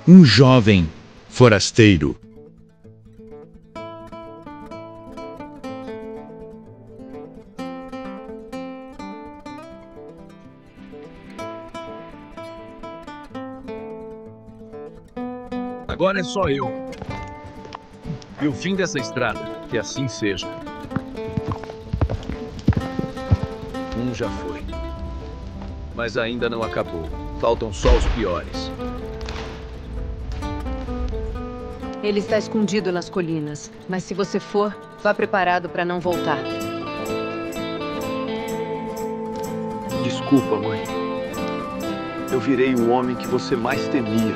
Um jovem forasteiro. Agora é só eu. E o fim dessa estrada, que assim seja. Já foi. Mas ainda não acabou. Faltam só os piores. Ele está escondido nas colinas. Mas se você for, vá preparado para não voltar. Desculpa, mãe. Eu virei o homem que você mais temia.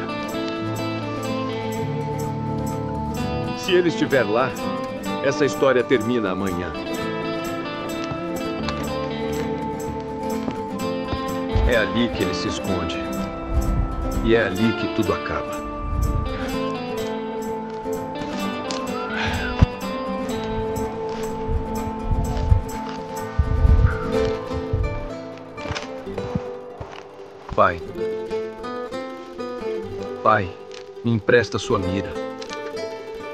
Se ele estiver lá, essa história termina amanhã. É ali que ele se esconde. E é ali que tudo acaba. Pai. Pai, me empresta sua mira.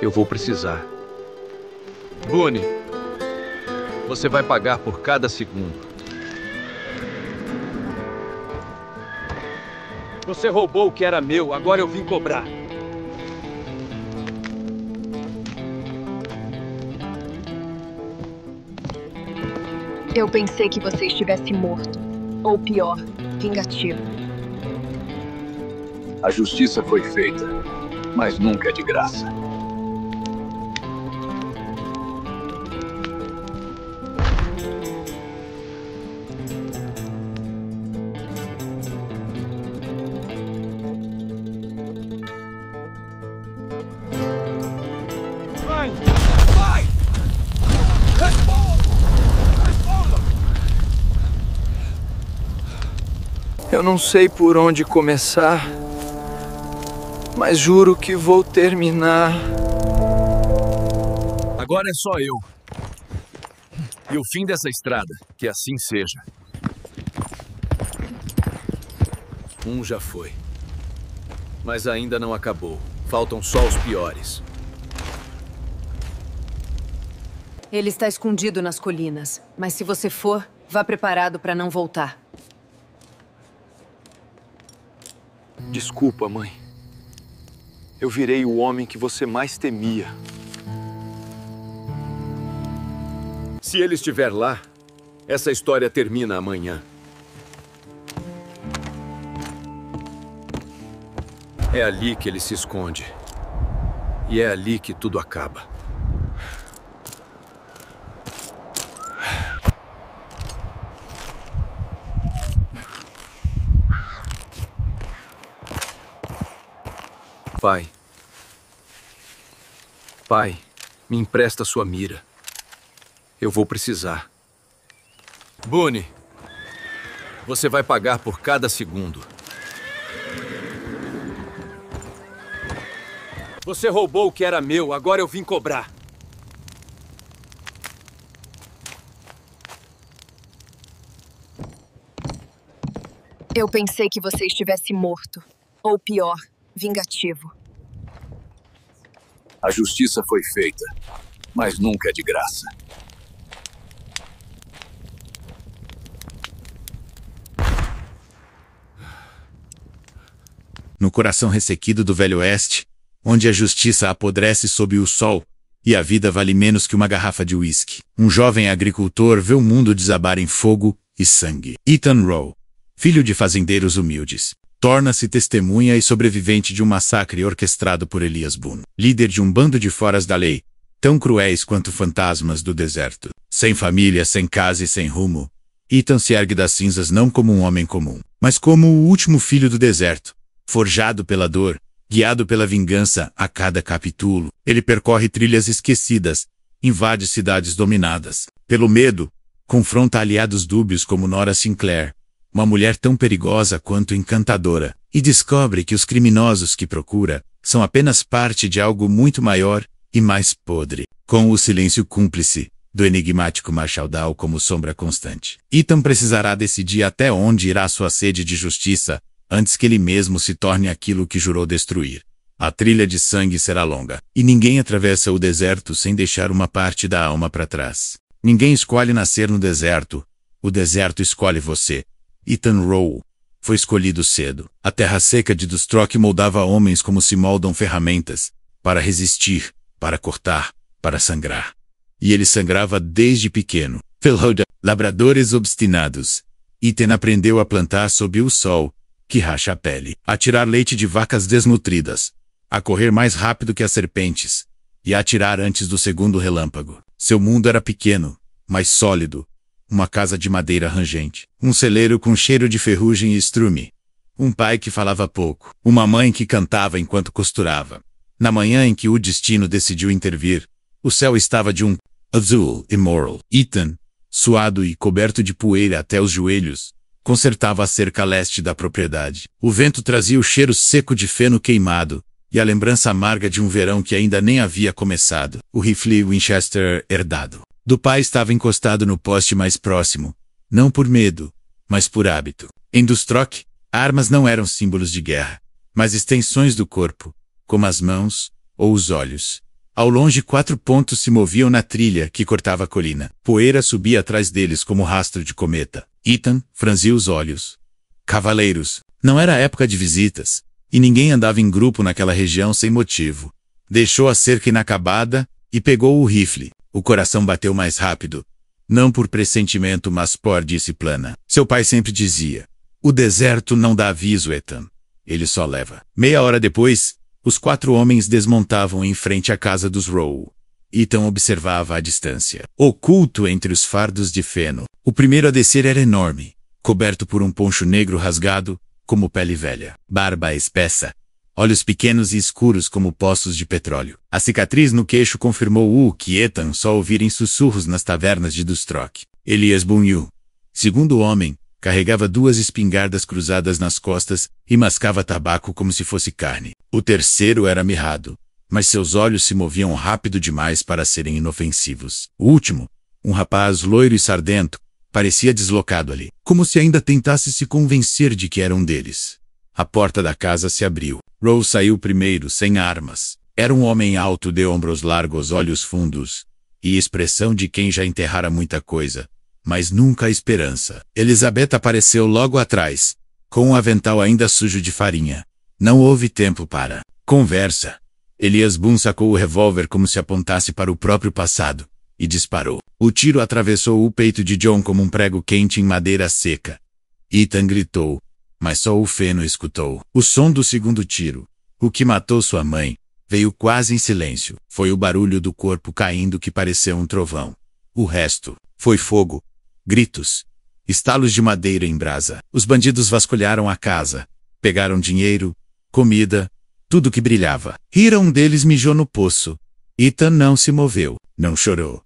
Eu vou precisar. Boone, você vai pagar por cada segundo. Você roubou o que era meu, agora eu vim cobrar. Eu pensei que você estivesse morto. Ou pior, vingativo. A justiça foi feita, mas nunca é de graça. Eu não sei por onde começar, mas juro que vou terminar. Agora é só eu. E o fim dessa estrada, que assim seja. Já foi. Mas ainda não acabou. Faltam só os piores. Ele está escondido nas colinas. Mas se você for, vá preparado para não voltar. Desculpa, mãe. Eu virei o homem que você mais temia. Se ele estiver lá, essa história termina amanhã. É ali que ele se esconde. E é ali que tudo acaba. Pai. Pai, me empresta sua mira. Eu vou precisar. Boone, você vai pagar por cada segundo. Você roubou o que era meu, agora eu vim cobrar. Eu pensei que você estivesse morto. Ou pior, vingativo. A justiça foi feita, mas nunca é de graça. No coração ressequido do Velho Oeste, onde a justiça apodrece sob o sol, e a vida vale menos que uma garrafa de uísque, um jovem agricultor vê o mundo desabar em fogo e sangue. Ethan Rowe, filho de fazendeiros humildes, torna-se testemunha e sobrevivente de um massacre orquestrado por Elias Boone, líder de um bando de foras da lei, tão cruéis quanto fantasmas do deserto. Sem família, sem casa e sem rumo, Ethan se ergue das cinzas não como um homem comum, mas como o último filho do deserto, forjado pela dor, guiado pela vingança a cada capítulo. Ele percorre trilhas esquecidas, invade cidades dominadas pelo medo, confronta aliados dúbios como Nora Sinclair, uma mulher tão perigosa quanto encantadora, e descobre que os criminosos que procura são apenas parte de algo muito maior e mais podre, com o silêncio cúmplice do enigmático Marshall Dow como sombra constante. Ethan precisará decidir até onde irá sua sede de justiça, antes que ele mesmo se torne aquilo que jurou destruir. A trilha de sangue será longa, e ninguém atravessa o deserto sem deixar uma parte da alma para trás. Ninguém escolhe nascer no deserto, o deserto escolhe você. Ethan Rowe foi escolhido cedo. A terra seca de Dustrock moldava homens como se moldam ferramentas, para resistir, para cortar, para sangrar. E ele sangrava desde pequeno. Labradores obstinados. Ethan aprendeu a plantar sob o sol, que racha a pele, a tirar leite de vacas desnutridas, a correr mais rápido que as serpentes, e a atirar antes do segundo relâmpago. Seu mundo era pequeno, mas sólido. Uma casa de madeira rangente, um celeiro com cheiro de ferrugem e estrume, um pai que falava pouco, uma mãe que cantava enquanto costurava. Na manhã em que o destino decidiu intervir, o céu estava de um azul immoral. Ethan, suado e coberto de poeira até os joelhos, consertava a cerca leste da propriedade. O vento trazia o cheiro seco de feno queimado e a lembrança amarga de um verão que ainda nem havia começado. O rifle Winchester herdado do pai estava encostado no poste mais próximo, não por medo, mas por hábito. Em Dustrock, armas não eram símbolos de guerra, mas extensões do corpo, como as mãos ou os olhos. Ao longe 4 pontos se moviam na trilha que cortava a colina. Poeira subia atrás deles como rastro de cometa. Ethan franziu os olhos. Cavaleiros. Não era época de visitas, e ninguém andava em grupo naquela região sem motivo. Deixou a cerca inacabada e pegou o rifle. O coração bateu mais rápido. Não por pressentimento, mas por disciplina. Seu pai sempre dizia: o deserto não dá aviso, Ethan. Ele só leva. Meia hora depois, os 4 homens desmontavam em frente à casa dos Rowe. Ethan observava à distância, oculto entre os fardos de feno. O primeiro a descer era enorme, coberto por um poncho negro rasgado, como pele velha, barba espessa, olhos pequenos e escuros como poços de petróleo. A cicatriz no queixo confirmou o que Ethan só ouvira em sussurros nas tavernas de Dustrock. Elias Bunyu, segundo homem, carregava 2 espingardas cruzadas nas costas e mascava tabaco como se fosse carne. O terceiro era mirrado, mas seus olhos se moviam rápido demais para serem inofensivos. O último, um rapaz loiro e sardento, parecia deslocado ali, como se ainda tentasse se convencer de que era um deles. A porta da casa se abriu. Rose saiu primeiro, sem armas. Era um homem alto de ombros largos, olhos fundos, e expressão de quem já enterrara muita coisa, mas nunca a esperança. Elizabeth apareceu logo atrás, com um avental ainda sujo de farinha. Não houve tempo para conversa. Elias Boone sacou o revólver como se apontasse para o próprio passado, e disparou. O tiro atravessou o peito de John como um prego quente em madeira seca. Ethan gritou, mas só o feno escutou. O som do segundo tiro, o que matou sua mãe, veio quase em silêncio. Foi o barulho do corpo caindo que pareceu um trovão. O resto foi fogo, gritos, estalos de madeira em brasa. Os bandidos vasculharam a casa, pegaram dinheiro, comida, tudo que brilhava. Um deles mijou no poço. Ethan não se moveu, não chorou,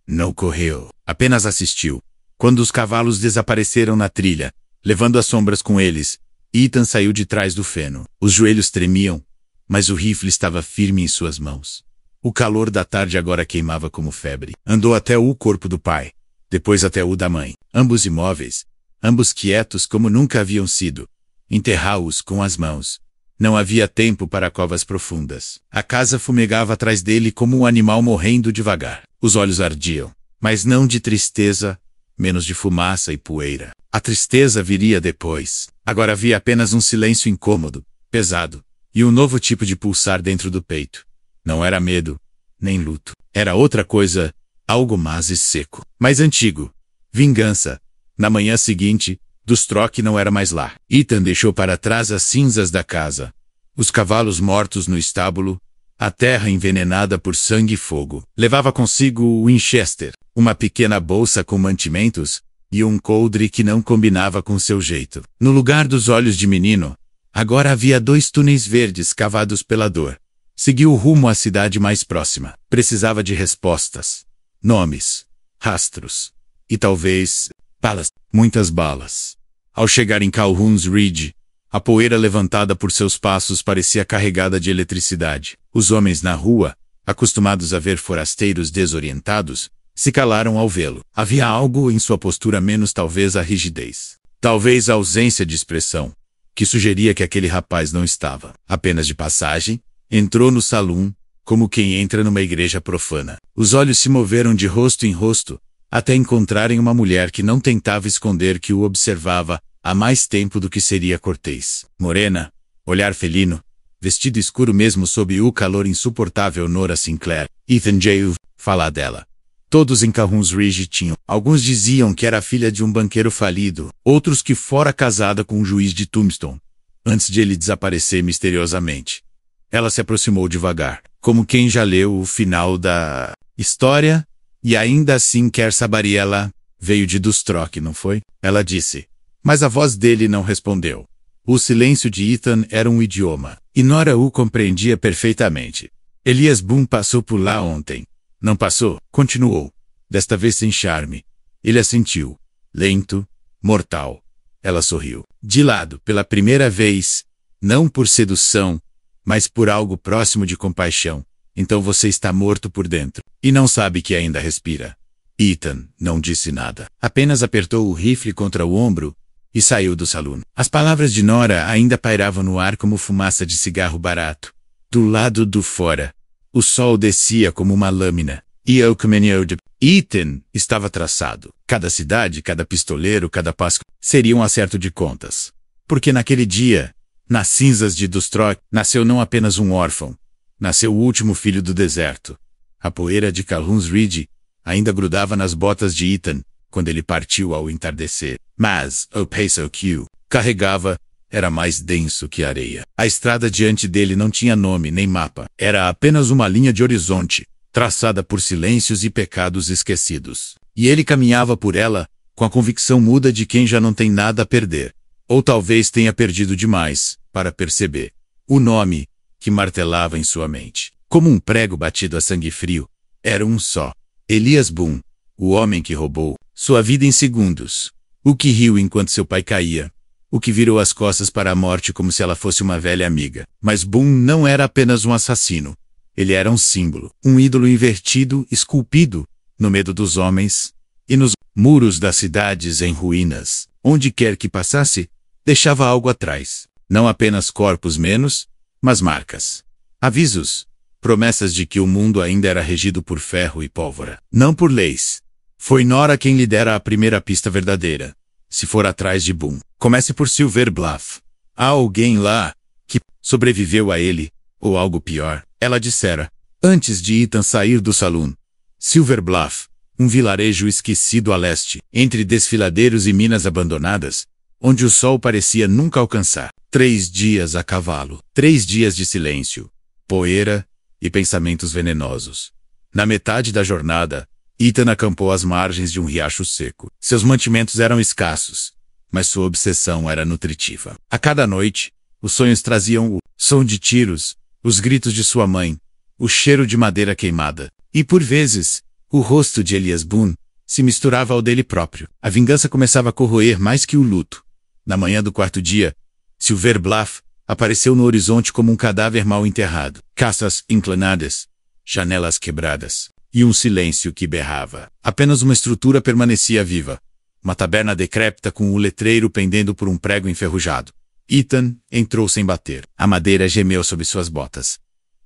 não correu, apenas assistiu. Quando os cavalos desapareceram na trilha, levando as sombras com eles, Ethan saiu de trás do feno. Os joelhos tremiam, mas o rifle estava firme em suas mãos. O calor da tarde agora queimava como febre. Andou até o corpo do pai, depois até o da mãe, ambos imóveis, ambos quietos como nunca haviam sido. Enterrá-os com as mãos. Não havia tempo para covas profundas. A casa fumegava atrás dele como um animal morrendo devagar. Os olhos ardiam, mas não de tristeza, menos de fumaça e poeira. A tristeza viria depois. Agora havia apenas um silêncio incômodo, pesado, e um novo tipo de pulsar dentro do peito. Não era medo, nem luto. Era outra coisa, algo mais e seco, mais antigo. Vingança. Na manhã seguinte, Dustrock não era mais lá. Ethan deixou para trás as cinzas da casa, os cavalos mortos no estábulo, a terra envenenada por sangue e fogo. Levava consigo o Winchester, uma pequena bolsa com mantimentos, e um coldre que não combinava com seu jeito. No lugar dos olhos de menino, agora havia 2 túneis verdes cavados pela dor. Seguiu rumo à cidade mais próxima. Precisava de respostas, nomes, rastros, e talvez balas. Muitas balas. Ao chegar em Calhoun's Ridge, a poeira levantada por seus passos parecia carregada de eletricidade. Os homens na rua, acostumados a ver forasteiros desorientados, se calaram ao vê-lo. Havia algo em sua postura, menos talvez a rigidez, talvez a ausência de expressão, que sugeria que aquele rapaz não estava apenas de passagem. Entrou no salão, como quem entra numa igreja profana. Os olhos se moveram de rosto em rosto, até encontrarem uma mulher que não tentava esconder que o observava há mais tempo do que seria cortês. Morena, olhar felino, vestido escuro mesmo sob o calor insuportável. Nora Sinclair, Ethan J. Falar dela. Todos em Calhoun's Ridge tinham. Alguns diziam que era filha de um banqueiro falido, outros que fora casada com um juiz de Tombstone, antes de ele desaparecer misteriosamente. Ela se aproximou devagar, como quem já leu o final da história, e ainda assim quer saber. Ela veio de Dustrock, não foi? Ela disse. Mas a voz dele não respondeu. O silêncio de Ethan era um idioma, e Nora o compreendia perfeitamente. Elias Boone passou por lá ontem. Não passou, continuou. Desta vez sem charme. Ele assentiu. Lento, mortal. Ela sorriu. De lado, pela primeira vez, não por sedução, mas por algo próximo de compaixão. Então você está morto por dentro, e não sabe que ainda respira. Ethan não disse nada. Apenas apertou o rifle contra o ombro e saiu do salão. As palavras de Nora ainda pairavam no ar como fumaça de cigarro barato. Do lado do fora, o sol descia como uma lâmina, e o caminho de Ethan estava traçado. Cada cidade, cada pistoleiro, cada passo seria um acerto de contas. Porque naquele dia, nas cinzas de Dustrock, nasceu não apenas um órfão, nasceu o último filho do deserto. A poeira de Calhoun's Ridge ainda grudava nas botas de Ethan quando ele partiu ao entardecer. Mas o passo que o carregava era mais denso que areia. A estrada diante dele não tinha nome nem mapa. Era apenas uma linha de horizonte, traçada por silêncios e pecados esquecidos. E ele caminhava por ela, com a convicção muda de quem já não tem nada a perder. Ou talvez tenha perdido demais, para perceber. O nome, que martelava em sua mente, como um prego batido a sangue frio, era um só. Elias Boone, o homem que roubou sua vida em segundos. O que riu enquanto seu pai caía. O que virou as costas para a morte como se ela fosse uma velha amiga. Mas Boone não era apenas um assassino. Ele era um símbolo, um ídolo invertido, esculpido, no medo dos homens, e nos muros das cidades em ruínas. Onde quer que passasse, deixava algo atrás. Não apenas corpos menos, mas marcas. Avisos. Promessas de que o mundo ainda era regido por ferro e pólvora. Não por leis. Foi Nora quem lhe dera a primeira pista verdadeira. Se for atrás de Boone, comece por Silver Bluff. Há alguém lá que sobreviveu a ele, ou algo pior, ela dissera, antes de Ethan sair do salão. Silver Bluff, um vilarejo esquecido a leste, entre desfiladeiros e minas abandonadas, onde o sol parecia nunca alcançar. 3 dias a cavalo, 3 dias de silêncio, poeira e pensamentos venenosos. Na metade da jornada, Ethan acampou às margens de um riacho seco. Seus mantimentos eram escassos, mas sua obsessão era nutritiva. A cada noite, os sonhos traziam o som de tiros, os gritos de sua mãe, o cheiro de madeira queimada, e por vezes, o rosto de Elias Boone se misturava ao dele próprio. A vingança começava a corroer mais que o luto. Na manhã do 4º dia, Silver Bluff apareceu no horizonte como um cadáver mal enterrado. Casas inclinadas, janelas quebradas, e um silêncio que berrava. Apenas uma estrutura permanecia viva. Uma taberna decrépita com o letreiro pendendo por um prego enferrujado. Ethan entrou sem bater. A madeira gemeu sob suas botas.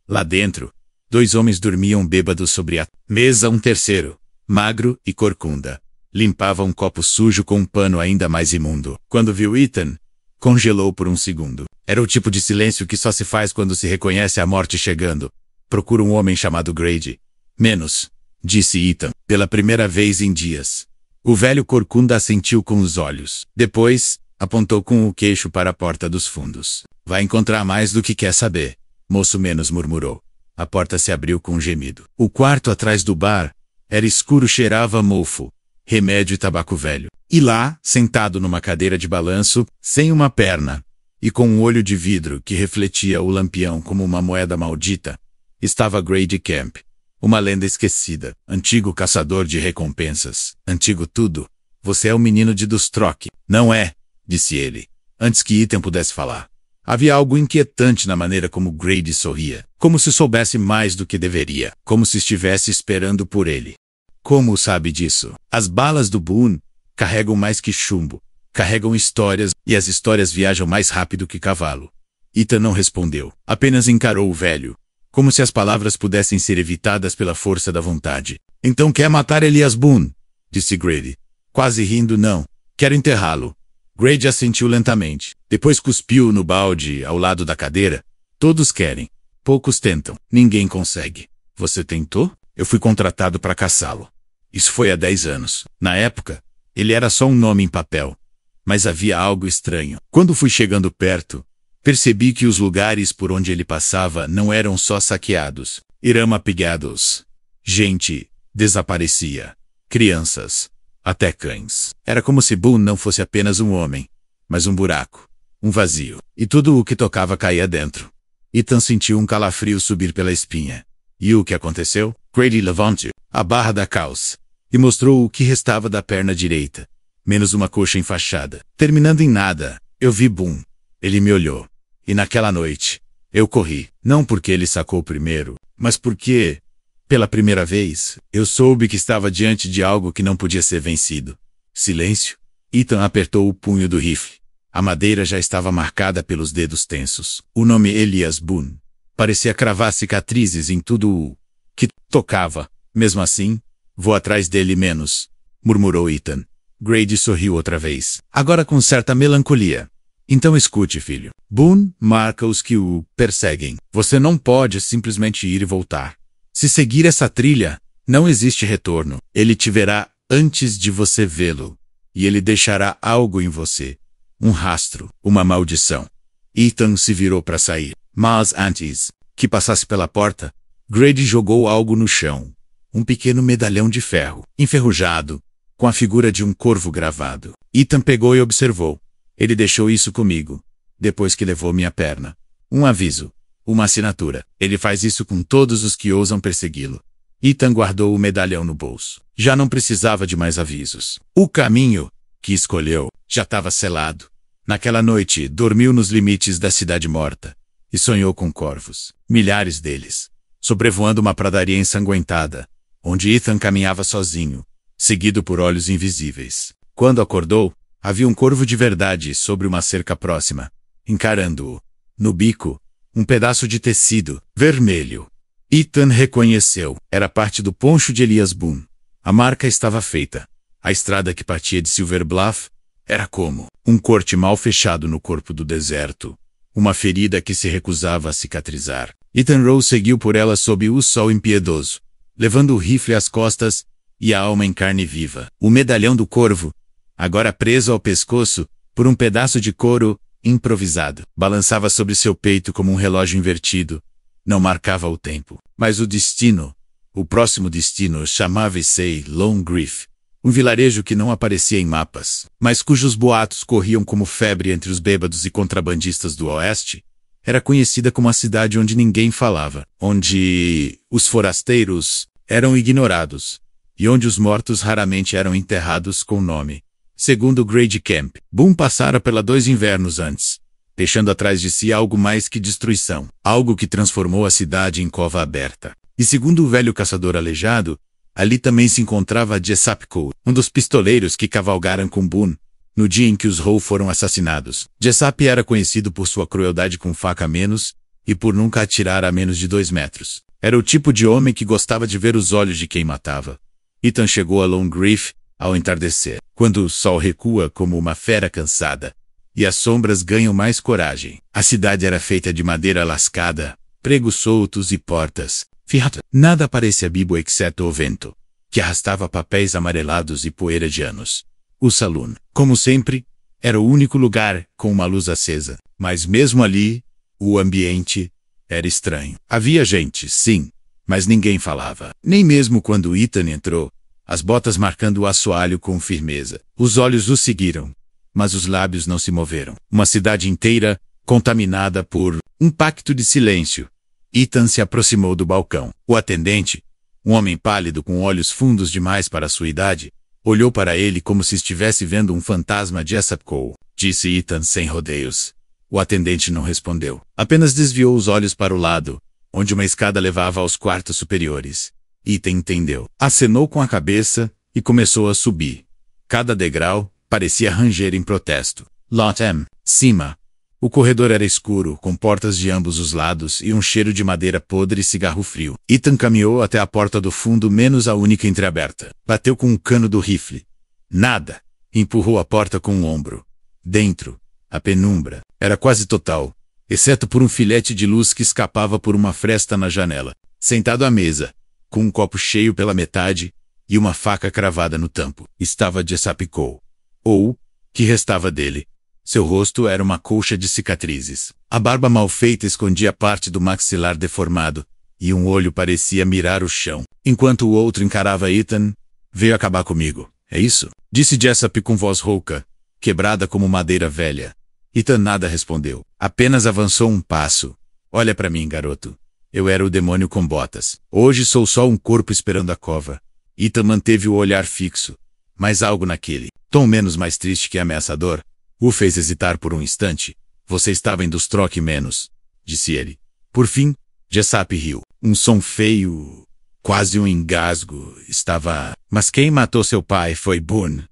Lá dentro, 2 homens dormiam bêbados sobre a mesa. Um terceiro, magro e corcunda, limpava um copo sujo com um pano ainda mais imundo. Quando viu Ethan, congelou por um segundo. Era o tipo de silêncio que só se faz quando se reconhece a morte chegando. Procura um homem chamado Grady. Menos, disse Ethan, pela primeira vez em dias. O velho corcunda assentiu com os olhos. Depois, apontou com o queixo para a porta dos fundos. Vai encontrar mais do que quer saber, moço menos murmurou. A porta se abriu com um gemido. O quarto atrás do bar era escuro, cheirava a mofo, remédio e tabaco velho. E lá, sentado numa cadeira de balanço, sem uma perna, e com um olho de vidro que refletia o lampião como uma moeda maldita, estava Grady Camp. Uma lenda esquecida, antigo caçador de recompensas, antigo tudo. Você é o menino de Dustrock, não é? Disse ele, antes que Ethan pudesse falar. Havia algo inquietante na maneira como Grady sorria, como se soubesse mais do que deveria, como se estivesse esperando por ele. Como sabe disso? As balas do Boone carregam mais que chumbo, carregam histórias, e as histórias viajam mais rápido que cavalo. Ethan não respondeu, apenas encarou o velho, como se as palavras pudessem ser evitadas pela força da vontade. Então quer matar Elias Boone? Disse Grady. Quase rindo, não. Quero enterrá-lo. Grady assentiu lentamente. Depois cuspiu no balde ao lado da cadeira. Todos querem. Poucos tentam. Ninguém consegue. Você tentou? Eu fui contratado para caçá-lo. Isso foi há 10 anos. Na época, ele era só um nome em papel. Mas havia algo estranho. Quando fui chegando perto, percebi que os lugares por onde ele passava não eram só saqueados, eram apigados. Gente desaparecia. Crianças. Até cães. Era como se Boone não fosse apenas um homem, mas um buraco. Um vazio. E tudo o que tocava caía dentro. Ethan sentiu um calafrio subir pela espinha. E o que aconteceu? Grady levantou a barra da calça e mostrou o que restava da perna direita, menos uma coxa enfaixada. Terminando em nada, eu vi Boone. Ele me olhou. E naquela noite, eu corri. Não porque ele sacou primeiro, mas porque, pela primeira vez, eu soube que estava diante de algo que não podia ser vencido. Silêncio. Ethan apertou o punho do rifle. A madeira já estava marcada pelos dedos tensos. O nome Elias Boone parecia cravar cicatrizes em tudo o que tocava. Mesmo assim, vou atrás dele menos, murmurou Ethan. Grady sorriu outra vez, agora com certa melancolia. Então escute, filho. Boone marca os que o perseguem. Você não pode simplesmente ir e voltar. Se seguir essa trilha, não existe retorno. Ele te verá antes de você vê-lo. E ele deixará algo em você. Um rastro, uma maldição. Ethan se virou para sair. Mas antes que passasse pela porta, Grady jogou algo no chão. Um pequeno medalhão de ferro, enferrujado, com a figura de um corvo gravado. Ethan pegou e observou. Ele deixou isso comigo, depois que levou minha perna. Um aviso, uma assinatura. Ele faz isso com todos os que ousam persegui-lo. Ethan guardou o medalhão no bolso. Já não precisava de mais avisos. O caminho que escolheu já estava selado. Naquela noite, dormiu nos limites da cidade morta e sonhou com corvos, milhares deles, sobrevoando uma pradaria ensanguentada, onde Ethan caminhava sozinho, seguido por olhos invisíveis. Quando acordou, havia um corvo de verdade sobre uma cerca próxima, encarando-o. No bico, um pedaço de tecido vermelho. Ethan reconheceu. Era parte do poncho de Elias Boone. A marca estava feita. A estrada que partia de Silver Bluff era como um corte mal fechado no corpo do deserto. Uma ferida que se recusava a cicatrizar. Ethan Rose seguiu por ela sob o sol impiedoso, levando o rifle às costas e a alma em carne viva. O medalhão do corvo, agora preso ao pescoço por um pedaço de couro improvisado, balançava sobre seu peito como um relógio invertido. Não marcava o tempo, mas o destino. O próximo destino chamava-se Long Grief, um vilarejo que não aparecia em mapas, mas cujos boatos corriam como febre entre os bêbados e contrabandistas do oeste. Era conhecida como a cidade onde ninguém falava, onde os forasteiros eram ignorados, e onde os mortos raramente eram enterrados com nome. Segundo Grady Camp, Boone passara pela 2 invernos antes, deixando atrás de si algo mais que destruição, algo que transformou a cidade em cova aberta. E segundo o velho caçador aleijado, ali também se encontrava Jessup Cole, um dos pistoleiros que cavalgaram com Boone no dia em que os Howe foram assassinados. Jessup era conhecido por sua crueldade com faca a menos e por nunca atirar a menos de 2 metros. Era o tipo de homem que gostava de ver os olhos de quem matava. Ethan chegou a Long Grief ao entardecer, quando o sol recua como uma fera cansada e as sombras ganham mais coragem. A cidade era feita de madeira lascada, pregos soltos e portas. Nada parecia vivo exceto o vento, que arrastava papéis amarelados e poeira de anos. O saloon, como sempre, era o único lugar com uma luz acesa, mas mesmo ali, o ambiente era estranho. Havia gente, sim, mas ninguém falava. Nem mesmo quando Ethan entrou, as botas marcando o assoalho com firmeza. Os olhos o seguiram, mas os lábios não se moveram. Uma cidade inteira, contaminada por um pacto de silêncio. Ethan se aproximou do balcão. O atendente, um homem pálido com olhos fundos demais para sua idade, olhou para ele como se estivesse vendo um fantasma de Jessup Cole. Disse Ethan sem rodeios. O atendente não respondeu. Apenas desviou os olhos para o lado, onde uma escada levava aos quartos superiores. Ethan entendeu. Acenou com a cabeça e começou a subir. Cada degrau parecia ranger em protesto. Lot M. Cima. O corredor era escuro, com portas de ambos os lados e um cheiro de madeira podre e cigarro frio. Ethan caminhou até a porta do fundo, menos a única entreaberta. Bateu com o cano do rifle. Nada. Empurrou a porta com o ombro. Dentro, a penumbra era quase total, exceto por um filete de luz que escapava por uma fresta na janela. Sentado à mesa, com um copo cheio pela metade e uma faca cravada no tampo, estava Jessup Cole. Ou, que restava dele. Seu rosto era uma colcha de cicatrizes. A barba mal feita escondia parte do maxilar deformado, e um olho parecia mirar o chão. Enquanto o outro encarava Ethan, veio acabar comigo. É isso? Disse Jessup com voz rouca, quebrada como madeira velha. Ethan nada respondeu. Apenas avançou um passo. Olha pra mim, garoto. Eu era o demônio com botas. Hoje sou só um corpo esperando a cova. Ethan manteve o olhar fixo. Mas algo naquele tom menos mais triste que ameaçador o fez hesitar por um instante. Você estava em dos troque menos, disse ele. Por fim, Jessup riu. Um som feio, quase um engasgo, estava... Mas quem matou seu pai foi Boone.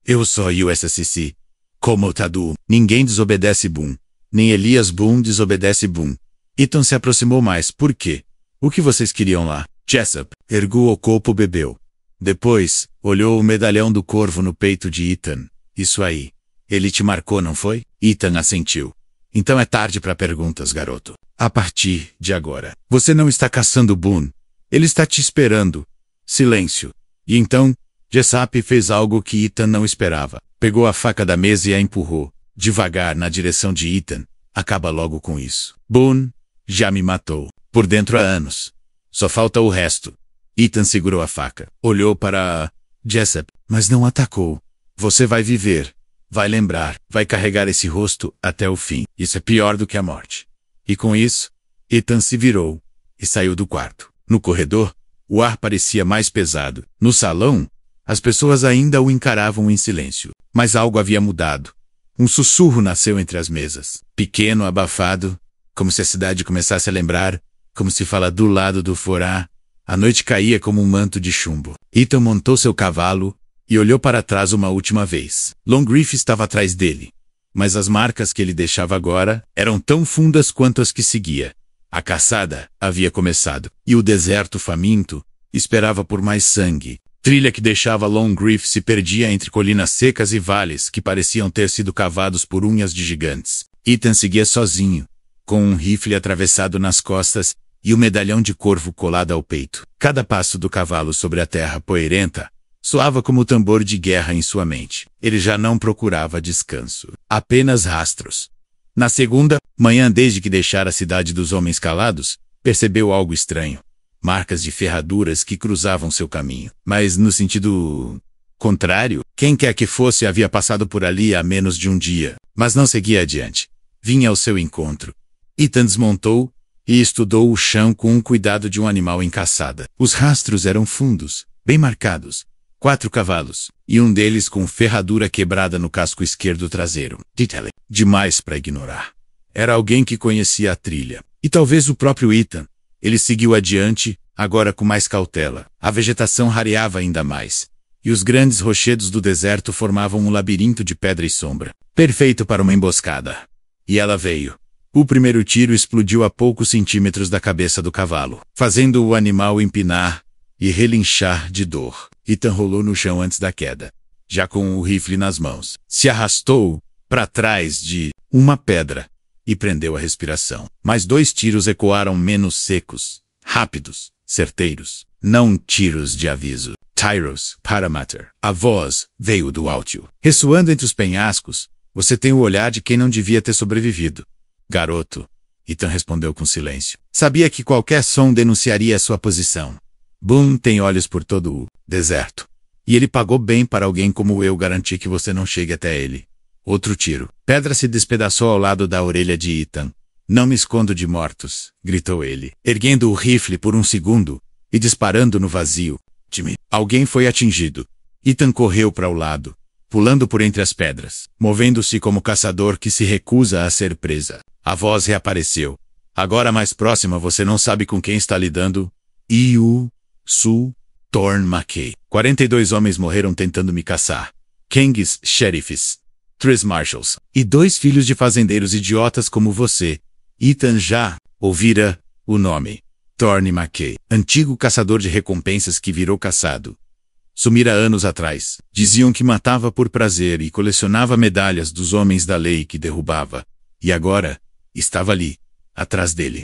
Eu sou USCC. Como Tadu, ninguém desobedece Boone. Nem Elias Boone desobedece Boone. Ethan se aproximou mais. Por quê? O que vocês queriam lá? Jessup ergueu o copo, bebeu. Depois, olhou o medalhão do corvo no peito de Ethan. Isso aí. Ele te marcou, não foi? Ethan assentiu. Então é tarde para perguntas, garoto. A partir de agora, você não está caçando Boone. Ele está te esperando. Silêncio. E então, Jessup fez algo que Ethan não esperava. Pegou a faca da mesa e a empurrou, devagar, na direção de Ethan. Acaba logo com isso. Boone já me matou. Por dentro há anos. Só falta o resto. Ethan segurou a faca. Olhou para Jessup, mas não atacou. Você vai viver. Vai lembrar. Vai carregar esse rosto até o fim. Isso é pior do que a morte. E com isso, Ethan se virou e saiu do quarto. No corredor, o ar parecia mais pesado. No salão, as pessoas ainda o encaravam em silêncio. Mas algo havia mudado. Um sussurro nasceu entre as mesas. Pequeno, abafado, como se a cidade começasse a lembrar, como se fala do lado do forá. A noite caía como um manto de chumbo. Ethan montou seu cavalo e olhou para trás uma última vez. Longreef estava atrás dele. Mas as marcas que ele deixava agora eram tão fundas quanto as que seguia. A caçada havia começado. E o deserto faminto esperava por mais sangue. Trilha que deixava Longreef se perdia entre colinas secas e vales que pareciam ter sido cavados por unhas de gigantes. Ethan seguia sozinho, com um rifle atravessado nas costas e o medalhão de corvo colado ao peito. Cada passo do cavalo sobre a terra poeirenta soava como tambor de guerra em sua mente. Ele já não procurava descanso. Apenas rastros. Na segunda manhã, desde que deixara a cidade dos homens calados, percebeu algo estranho. Marcas de ferraduras que cruzavam seu caminho. Mas no sentido contrário, quem quer que fosse havia passado por ali há menos de um dia. Mas não seguia adiante. Vinha ao seu encontro. Ethan desmontou e estudou o chão com um cuidado de um animal em caçada. Os rastros eram fundos, bem marcados. 4 cavalos, e um deles com ferradura quebrada no casco esquerdo traseiro. Demais para ignorar. Era alguém que conhecia a trilha. E talvez o próprio Ethan. Ele seguiu adiante, agora com mais cautela. A vegetação rareava ainda mais. E os grandes rochedos do deserto formavam um labirinto de pedra e sombra. Perfeito para uma emboscada. E ela veio. O primeiro tiro explodiu a poucos centímetros da cabeça do cavalo, fazendo o animal empinar e relinchar de dor. Ethan rolou no chão antes da queda, já com o rifle nas mãos. Se arrastou para trás de uma pedra e prendeu a respiração. Mais 2 tiros ecoaram menos secos, rápidos, certeiros. Não tiros de aviso. Tyros, Paramater. A voz veio do alto, ressoando entre os penhascos. Você tem o olhar de quem não devia ter sobrevivido. Garoto, Ethan respondeu com silêncio. Sabia que qualquer som denunciaria a sua posição. Boone tem olhos por todo o deserto. E ele pagou bem para alguém como eu garantir que você não chegue até ele. Outro tiro. Pedra se despedaçou ao lado da orelha de Ethan. Não me escondo de mortos, gritou ele, erguendo o rifle por um segundo e disparando no vazio. Time. Alguém foi atingido. Ethan correu para o lado, pulando por entre as pedras, movendo-se como caçador que se recusa a ser presa. A voz reapareceu. Agora mais próxima, você não sabe com quem está lidando? Iu Su Thorn McKay. 42 homens morreram tentando me caçar. Kangs xerifes, 3 marshals, e 2 filhos de fazendeiros idiotas como você. Ethan já ouvira o nome. Thorne Mackay, antigo caçador de recompensas que virou caçado. Sumira anos atrás. Diziam que matava por prazer e colecionava medalhas dos homens da lei que derrubava. E agora, estava ali, atrás dele.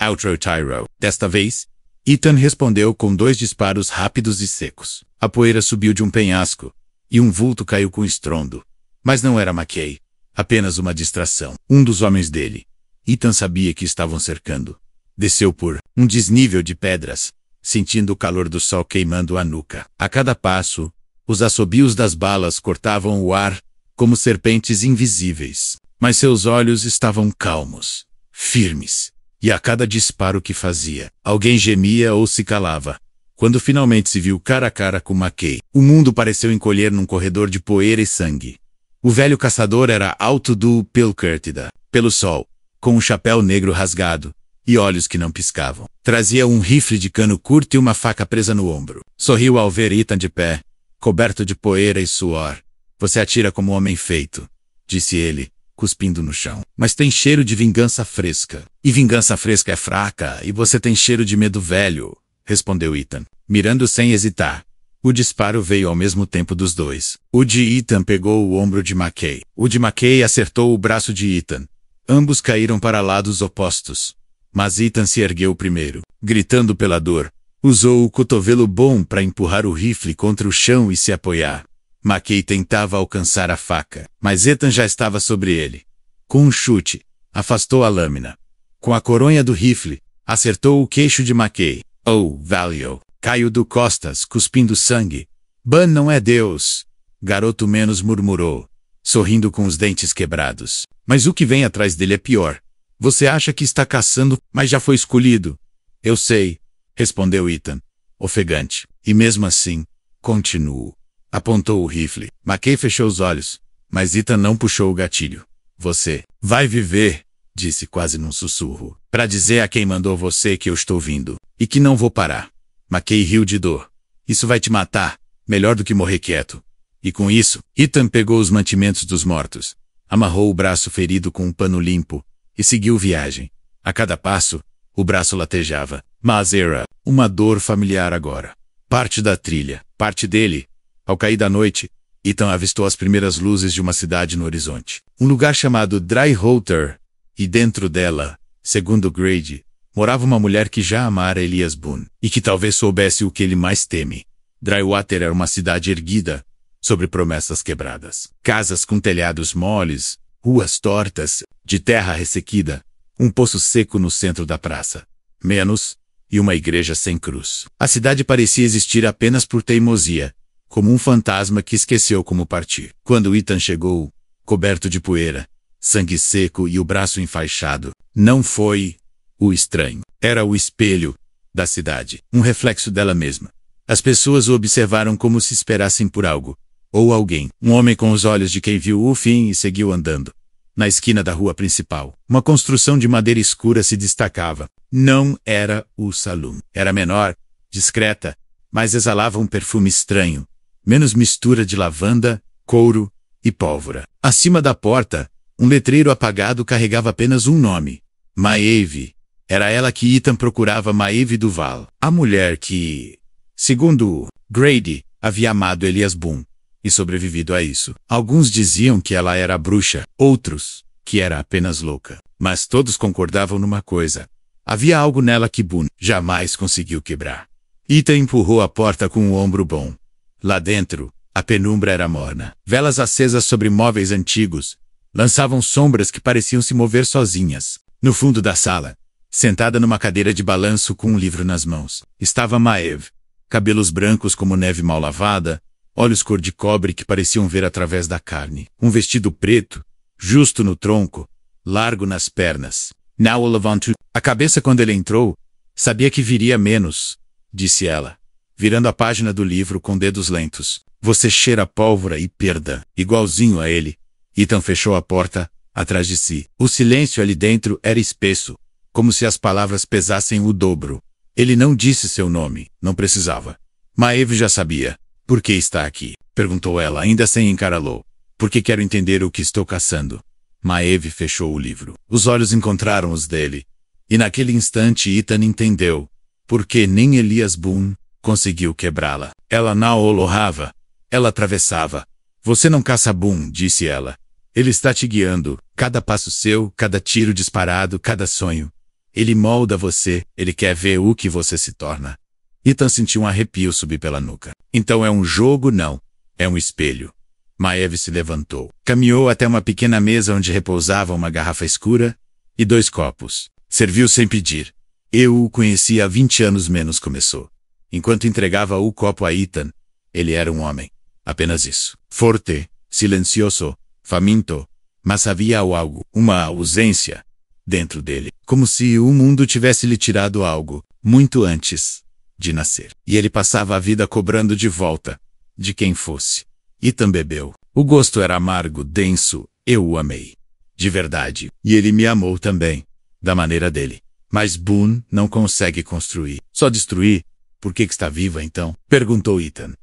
Outro Tyro. Desta vez, Ethan respondeu com 2 disparos rápidos e secos. A poeira subiu de um penhasco, e um vulto caiu com estrondo. Mas não era Mackay. Apenas uma distração. Um dos homens dele. Ethan sabia que estavam cercando. Desceu por um desnível de pedras, sentindo o calor do sol queimando a nuca. A cada passo, os assobios das balas cortavam o ar, como serpentes invisíveis. Mas seus olhos estavam calmos, firmes. E a cada disparo que fazia, alguém gemia ou se calava. Quando finalmente se viu cara a cara com Mackay, o mundo pareceu encolher num corredor de poeira e sangue. O velho caçador era alto do Pilcurtida, pelo sol, com um chapéu negro rasgado e olhos que não piscavam. Trazia um rifle de cano curto e uma faca presa no ombro. Sorriu ao ver Ethan de pé, coberto de poeira e suor. Você atira como homem feito, disse ele, cuspindo no chão. Mas tem cheiro de vingança fresca. E vingança fresca é fraca, e você tem cheiro de medo velho, respondeu Ethan, mirando sem hesitar. O disparo veio ao mesmo tempo dos 2. O de Ethan pegou o ombro de Mackay. O de Mackay acertou o braço de Ethan. Ambos caíram para lados opostos. Mas Ethan se ergueu primeiro. Gritando pela dor, usou o cotovelo bom para empurrar o rifle contra o chão e se apoiar. Mackay tentava alcançar a faca, mas Ethan já estava sobre ele. Com um chute, afastou a lâmina. Com a coronha do rifle, acertou o queixo de Mackay. Oh, valeu! Caiu do costas, cuspindo sangue. Ban não é Deus! Garoto menos murmurou, sorrindo com os dentes quebrados. Mas o que vem atrás dele é pior. Você acha que está caçando, mas já foi escolhido. Eu sei, respondeu Ethan, ofegante. E mesmo assim, continuo. Apontou o rifle. Mackay fechou os olhos, mas Ethan não puxou o gatilho. Você vai viver, disse quase num sussurro, para dizer a quem mandou você que eu estou vindo, e que não vou parar. Mackay riu de dor. Isso vai te matar, melhor do que morrer quieto. E com isso, Ethan pegou os mantimentos dos mortos, amarrou o braço ferido com um pano limpo, e seguiu viagem. A cada passo, o braço latejava, mas era uma dor familiar agora. Parte da trilha, parte dele. Ao cair da noite, Ethan avistou as primeiras luzes de uma cidade no horizonte. Um lugar chamado Drywater, e dentro dela, segundo Grady, morava uma mulher que já amara Elias Boone, e que talvez soubesse o que ele mais teme. Drywater era uma cidade erguida, sobre promessas quebradas. Casas com telhados moles, ruas tortas, de terra ressequida, um poço seco no centro da praça. Menos, e uma igreja sem cruz. A cidade parecia existir apenas por teimosia, como um fantasma que esqueceu como partir. Quando Ethan chegou, coberto de poeira, sangue seco e o braço enfaixado, não foi o estranho. Era o espelho da cidade, um reflexo dela mesma. As pessoas o observaram como se esperassem por algo, ou alguém. Um homem com os olhos de quem viu o fim e seguiu andando. Na esquina da rua principal, uma construção de madeira escura se destacava. Não era o salão. Era menor, discreta, mas exalava um perfume estranho. Menos mistura de lavanda, couro e pólvora. Acima da porta, um letreiro apagado carregava apenas um nome. Maeve. Era ela que Ethan procurava, Maeve Duval. A mulher que, segundo Grady, havia amado Elias Boone e sobrevivido a isso. Alguns diziam que ela era bruxa, outros que era apenas louca. Mas todos concordavam numa coisa. Havia algo nela que Boone jamais conseguiu quebrar. Ethan empurrou a porta com o ombro bom. Lá dentro, a penumbra era morna. Velas acesas sobre móveis antigos lançavam sombras que pareciam se mover sozinhas. No fundo da sala, sentada numa cadeira de balanço com um livro nas mãos, estava Maeve. Cabelos brancos como neve mal lavada, olhos cor de cobre que pareciam ver através da carne. Um vestido preto, justo no tronco, largo nas pernas. Now levanto. A cabeça quando ele entrou, sabia que viria menos, disse ela, virando a página do livro com dedos lentos. Você cheira pólvora e perda, igualzinho a ele. Ethan fechou a porta, atrás de si. O silêncio ali dentro era espesso, como se as palavras pesassem o dobro. Ele não disse seu nome, não precisava. Maeve já sabia. Por que está aqui? Perguntou ela, ainda sem encará-lo. Porque quero entender o que estou caçando. Maeve fechou o livro. Os olhos encontraram os dele. E naquele instante Ethan entendeu. Porque nem Elias Boone conseguiu quebrá-la. Ela não o honrava. Ela atravessava. Você não caça Boone, disse ela. Ele está te guiando. Cada passo seu, cada tiro disparado, cada sonho. Ele molda você. Ele quer ver o que você se torna. Ethan sentiu um arrepio subir pela nuca. Então é um jogo, não. É um espelho. Maeve se levantou. Caminhou até uma pequena mesa onde repousava uma garrafa escura e 2 copos. Serviu sem pedir. Eu o conhecia há 20 anos menos, começou. Enquanto entregava o copo a Ethan, ele era um homem. Apenas isso. Forte, silencioso, faminto, mas havia algo, uma ausência, dentro dele. Como se o mundo tivesse lhe tirado algo, muito antes de nascer. E ele passava a vida cobrando de volta, de quem fosse. Ethan bebeu. O gosto era amargo, denso. Eu o amei. De verdade. E ele me amou também. Da maneira dele. Mas Boone não consegue construir. Só destruir? Por que está viva então? Perguntou Ethan.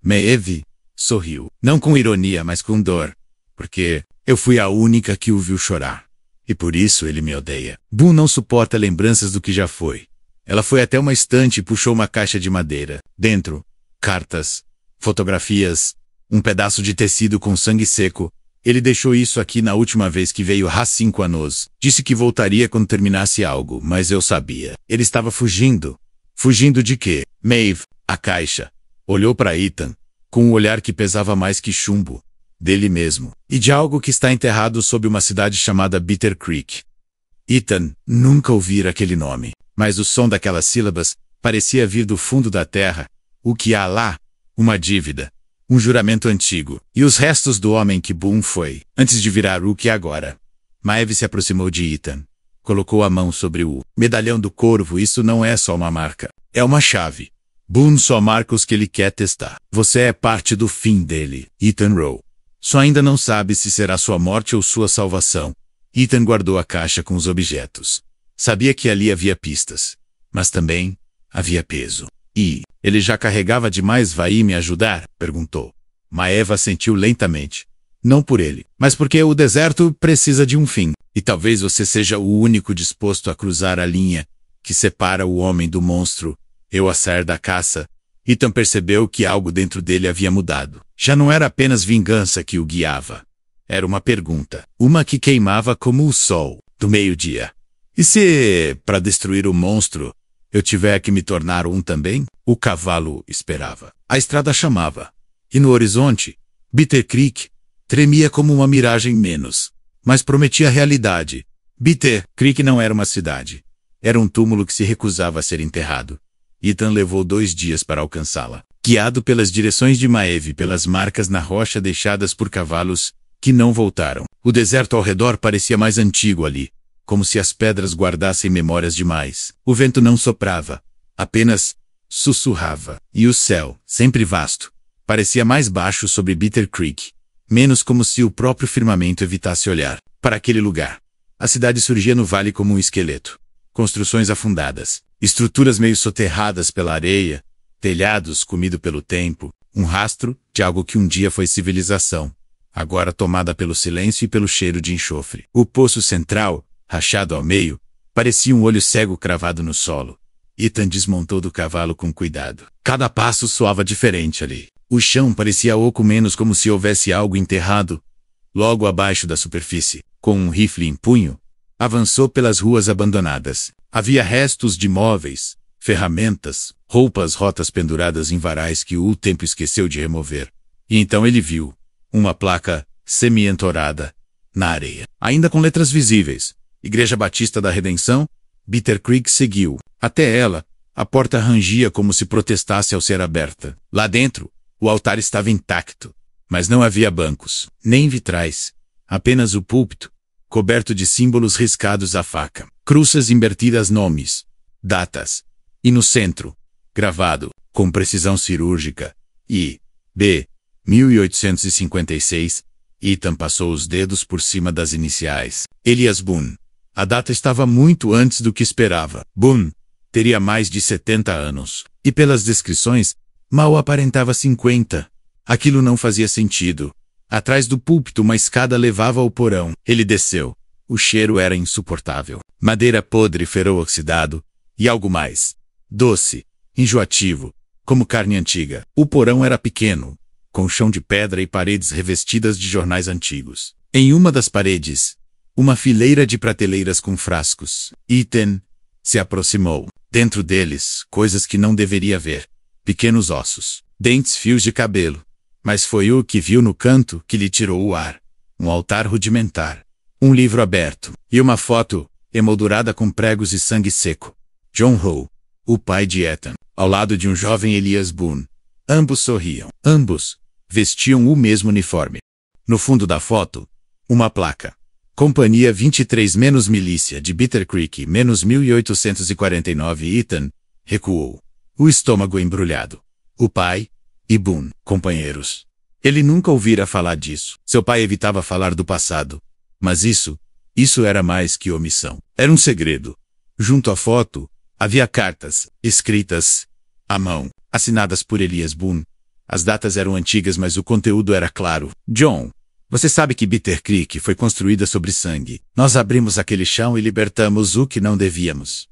Maeve sorriu. Não com ironia, mas com dor. Porque eu fui a única que o viu chorar. E por isso ele me odeia. Boone não suporta lembranças do que já foi. Ela foi até uma estante e puxou uma caixa de madeira. Dentro, cartas, fotografias, um pedaço de tecido com sangue seco. Ele deixou isso aqui na última vez que veio há 5 anos. Disse que voltaria quando terminasse algo, mas eu sabia. Ele estava fugindo. Fugindo de quê? Maeve, a caixa. Olhou para Ethan, com um olhar que pesava mais que chumbo. Dele mesmo. E de algo que está enterrado sob uma cidade chamada Bitter Creek. Ethan nunca ouvira aquele nome. Mas o som daquelas sílabas parecia vir do fundo da terra. O que há lá? Uma dívida. Um juramento antigo. E os restos do homem que Boone foi, antes de virar o que é agora. Maeve se aproximou de Ethan. Colocou a mão sobre o medalhão do corvo. Isso não é só uma marca. É uma chave. Boone só marca os que ele quer testar. Você é parte do fim dele, Ethan Rowe. Só ainda não sabe se será sua morte ou sua salvação. Ethan guardou a caixa com os objetos. Sabia que ali havia pistas. Mas também havia peso. E ele já carregava demais. Vai me ajudar? Perguntou. Maeve assentiu lentamente. Não por ele, mas porque o deserto precisa de um fim. E talvez você seja o único disposto a cruzar a linha que separa o homem do monstro. Eu a sair da caça. Ethan percebeu que algo dentro dele havia mudado. Já não era apenas vingança que o guiava. Era uma pergunta. Uma que queimava como o sol do meio-dia. E se, para destruir o monstro, eu tiver que me tornar um também? O cavalo esperava. A estrada chamava. E no horizonte, Bitter Creek tremia como uma miragem menos. Mas prometia realidade. Bitter Creek não era uma cidade. Era um túmulo que se recusava a ser enterrado. Ethan levou 2 dias para alcançá-la. Guiado pelas direções de Maeve, pelas marcas na rocha deixadas por cavalos que não voltaram. O deserto ao redor parecia mais antigo ali. Como se as pedras guardassem memórias demais. O vento não soprava, apenas sussurrava. E o céu, sempre vasto, parecia mais baixo sobre Bitter Creek, menos como se o próprio firmamento evitasse olhar para aquele lugar. A cidade surgia no vale como um esqueleto. Construções afundadas, estruturas meio soterradas pela areia, telhados comido pelo tempo, um rastro de algo que um dia foi civilização, agora tomada pelo silêncio e pelo cheiro de enxofre. O poço central, rachado ao meio, parecia um olho cego cravado no solo. Ethan desmontou do cavalo com cuidado. Cada passo soava diferente ali. O chão parecia oco menos como se houvesse algo enterrado. Logo abaixo da superfície, com um rifle em punho, avançou pelas ruas abandonadas. Havia restos de móveis, ferramentas, roupas rotas penduradas em varais que o tempo esqueceu de remover. E então ele viu uma placa semi-entorada na areia, ainda com letras visíveis. Igreja Batista da Redenção. Bitter Creek seguiu. Até ela, a porta rangia como se protestasse ao ser aberta. Lá dentro, o altar estava intacto, mas não havia bancos, nem vitrais. Apenas o púlpito, coberto de símbolos riscados à faca. Cruzes invertidas, nomes, datas. E no centro, gravado, com precisão cirúrgica, I.B. 1856, Ethan passou os dedos por cima das iniciais. Elias Boone. A data estava muito antes do que esperava. Boone teria mais de 70 anos. E pelas descrições, mal aparentava 50. Aquilo não fazia sentido. Atrás do púlpito uma escada levava ao porão. Ele desceu. O cheiro era insuportável. Madeira podre, ferro oxidado. E algo mais. Doce. Enjoativo. Como carne antiga. O porão era pequeno, com chão de pedra e paredes revestidas de jornais antigos. Em uma das paredes, uma fileira de prateleiras com frascos. Ethan se aproximou. Dentro deles, coisas que não deveria ver. Pequenos ossos. Dentes, fios de cabelo. Mas foi o que viu no canto que lhe tirou o ar. Um altar rudimentar. Um livro aberto. E uma foto, emoldurada com pregos e sangue seco. John Howe, o pai de Ethan, ao lado de um jovem Elias Boone. Ambos sorriam. Ambos vestiam o mesmo uniforme. No fundo da foto, uma placa. Companhia 23 menos milícia de Bitter Creek menos 1849. Ethan recuou. O estômago embrulhado. O pai e Boone, companheiros. Ele nunca ouvira falar disso. Seu pai evitava falar do passado. Mas isso era mais que omissão. Era um segredo. Junto à foto, havia cartas, escritas à mão, assinadas por Elias Boone. As datas eram antigas, mas o conteúdo era claro. John, você sabe que Bitter Creek foi construída sobre sangue. Nós abrimos aquele chão e libertamos o que não devíamos.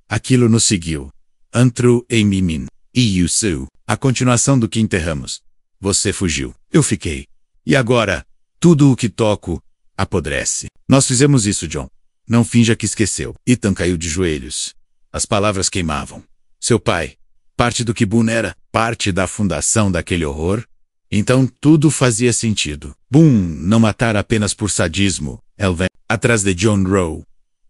Aquilo nos seguiu. Antru e Mimin. E Yusu. A continuação do que enterramos. Você fugiu. Eu fiquei. E agora, tudo o que toco apodrece. Nós fizemos isso, John. Não finja que esqueceu. Ethan caiu de joelhos. As palavras queimavam. Seu pai, parte do que Boone era, parte da fundação daquele horror. Então tudo fazia sentido. Boone não matara apenas por sadismo. Ele atrás de John Rowe.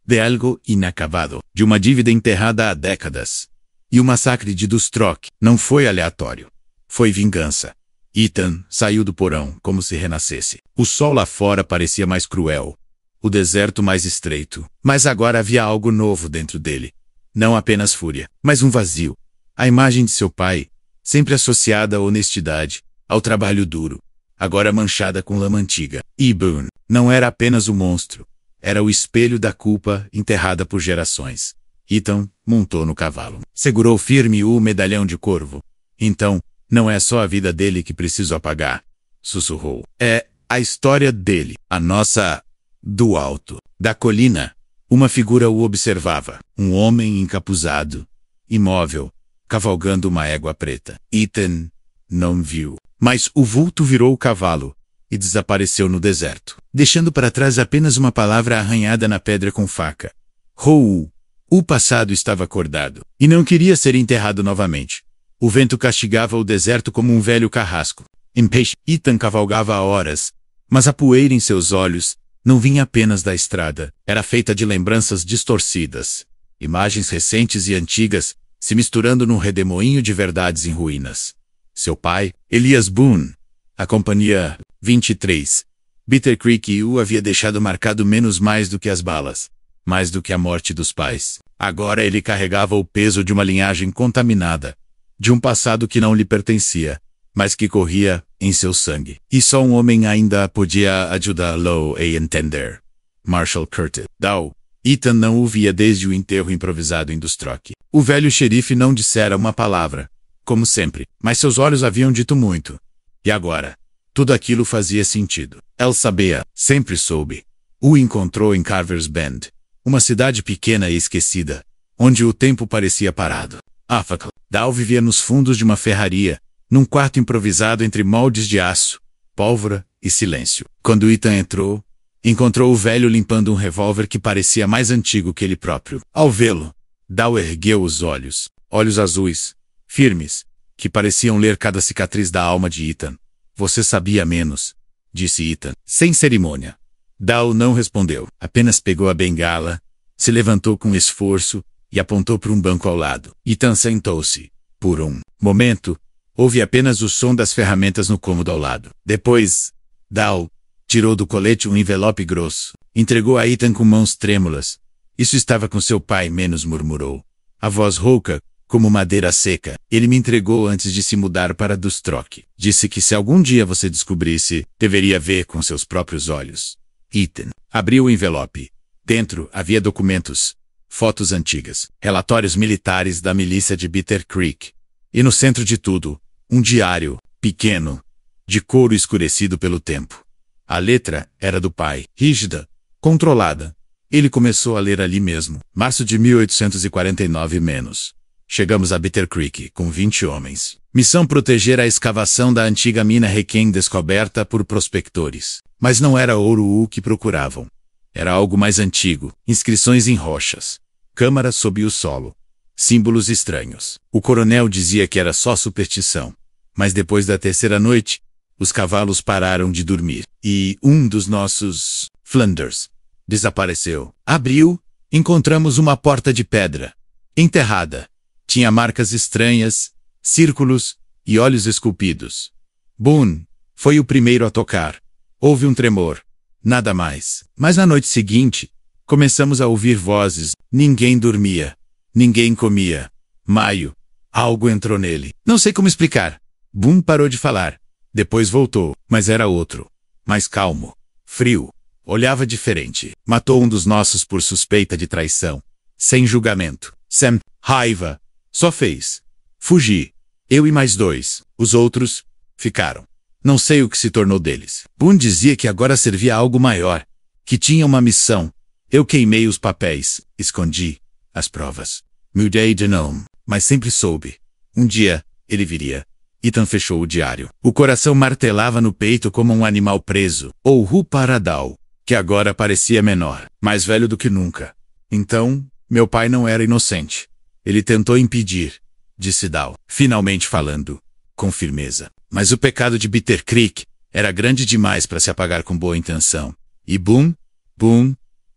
De algo inacabado. De uma dívida enterrada há décadas. E o massacre de Dustrock não foi aleatório. Foi vingança. Ethan saiu do porão como se renascesse. O sol lá fora parecia mais cruel. O deserto mais estreito. Mas agora havia algo novo dentro dele. Não apenas fúria, mas um vazio. A imagem de seu pai, sempre associada à honestidade, ao trabalho duro, agora manchada com lama antiga. E Boone não era apenas o monstro. Era o espelho da culpa enterrada por gerações. Ethan montou no cavalo. Segurou firme o medalhão de corvo. Então, não é só a vida dele que preciso apagar, sussurrou. É a história dele, a nossa. Do alto da colina, uma figura o observava. Um homem encapuzado, imóvel, cavalgando uma égua preta. Ethan não viu. Mas o vulto virou o cavalo e desapareceu no deserto, deixando para trás apenas uma palavra arranhada na pedra com faca. Howe. O passado estava acordado e não queria ser enterrado novamente. O vento castigava o deserto como um velho carrasco. Em peixe, Ethan cavalgava há horas, mas a poeira em seus olhos não vinha apenas da estrada. Era feita de lembranças distorcidas. Imagens recentes e antigas se misturando num redemoinho de verdades em ruínas. Seu pai, Elias Boone, a companhia 23. Bitter Creek o havia deixado marcado menos mais do que as balas. Mais do que a morte dos pais. Agora ele carregava o peso de uma linhagem contaminada. De um passado que não lhe pertencia, mas que corria em seu sangue. E só um homem ainda podia ajudá-lo a entender. Marshall Curtis. Dow. Ethan não o via desde o enterro improvisado em Dustrock. O velho xerife não dissera uma palavra, como sempre, mas seus olhos haviam dito muito. E agora? Tudo aquilo fazia sentido. Ele sabia, sempre soube. O encontrou em Carver's Bend. Uma cidade pequena e esquecida, onde o tempo parecia parado. Afakal. Dow vivia nos fundos de uma ferraria, num quarto improvisado entre moldes de aço, pólvora e silêncio. Quando Ethan entrou, encontrou o velho limpando um revólver que parecia mais antigo que ele próprio. Ao vê-lo, Dow ergueu os olhos, olhos azuis, firmes, que pareciam ler cada cicatriz da alma de Ethan. Você sabia menos, disse Ethan, sem cerimônia. Dow não respondeu, apenas pegou a bengala, se levantou com esforço e apontou para um banco ao lado. Ethan sentou-se. Por um momento, houve apenas o som das ferramentas no cômodo ao lado. Depois, Dow tirou do colete um envelope grosso, entregou a Ethan com mãos trêmulas. Isso estava com seu pai, menos murmurou. A voz rouca, como madeira seca. Ele me entregou antes de se mudar para Dustrock. Disse que se algum dia você descobrisse, deveria ver com seus próprios olhos. Ethan abriu o envelope. Dentro havia documentos, fotos antigas, relatórios militares da milícia de Bitter Creek. E no centro de tudo, um diário, pequeno, de couro escurecido pelo tempo. A letra era do pai, rígida, controlada. Ele começou a ler ali mesmo. Março de 1849 menos. Chegamos a Bitter Creek, com 20 homens. Missão proteger a escavação da antiga mina Requiem descoberta por prospectores. Mas não era ouro o que procuravam. Era algo mais antigo. Inscrições em rochas. Câmaras sob o solo. Símbolos estranhos. O coronel dizia que era só superstição. Mas depois da terceira noite, os cavalos pararam de dormir. E um dos nossos Flanders desapareceu. Abriu, encontramos uma porta de pedra. Enterrada. Tinha marcas estranhas, círculos e olhos esculpidos. Boone foi o primeiro a tocar. Houve um tremor. Nada mais. Mas na noite seguinte, começamos a ouvir vozes. Ninguém dormia. Ninguém comia. Maio. Algo entrou nele. Não sei como explicar. Boone parou de falar. Depois voltou, mas era outro. Mais calmo. Frio. Olhava diferente. Matou um dos nossos por suspeita de traição. Sem julgamento. Sam, raiva. Só fez. Fugi. Eu e mais 2. Os outros ficaram. Não sei o que se tornou deles. Boone dizia que agora servia a algo maior. Que tinha uma missão. Eu queimei os papéis. Escondi as provas. Mudei de nome. Mas sempre soube. Um dia, ele viria. Ethan fechou o diário. O coração martelava no peito como um animal preso. Ou Ru Paradal, que agora parecia menor. Mais velho do que nunca. Então, meu pai não era inocente. Ele tentou impedir, disse Dal, finalmente falando, com firmeza. Mas o pecado de Bitter Creek era grande demais para se apagar com boa intenção. E Boone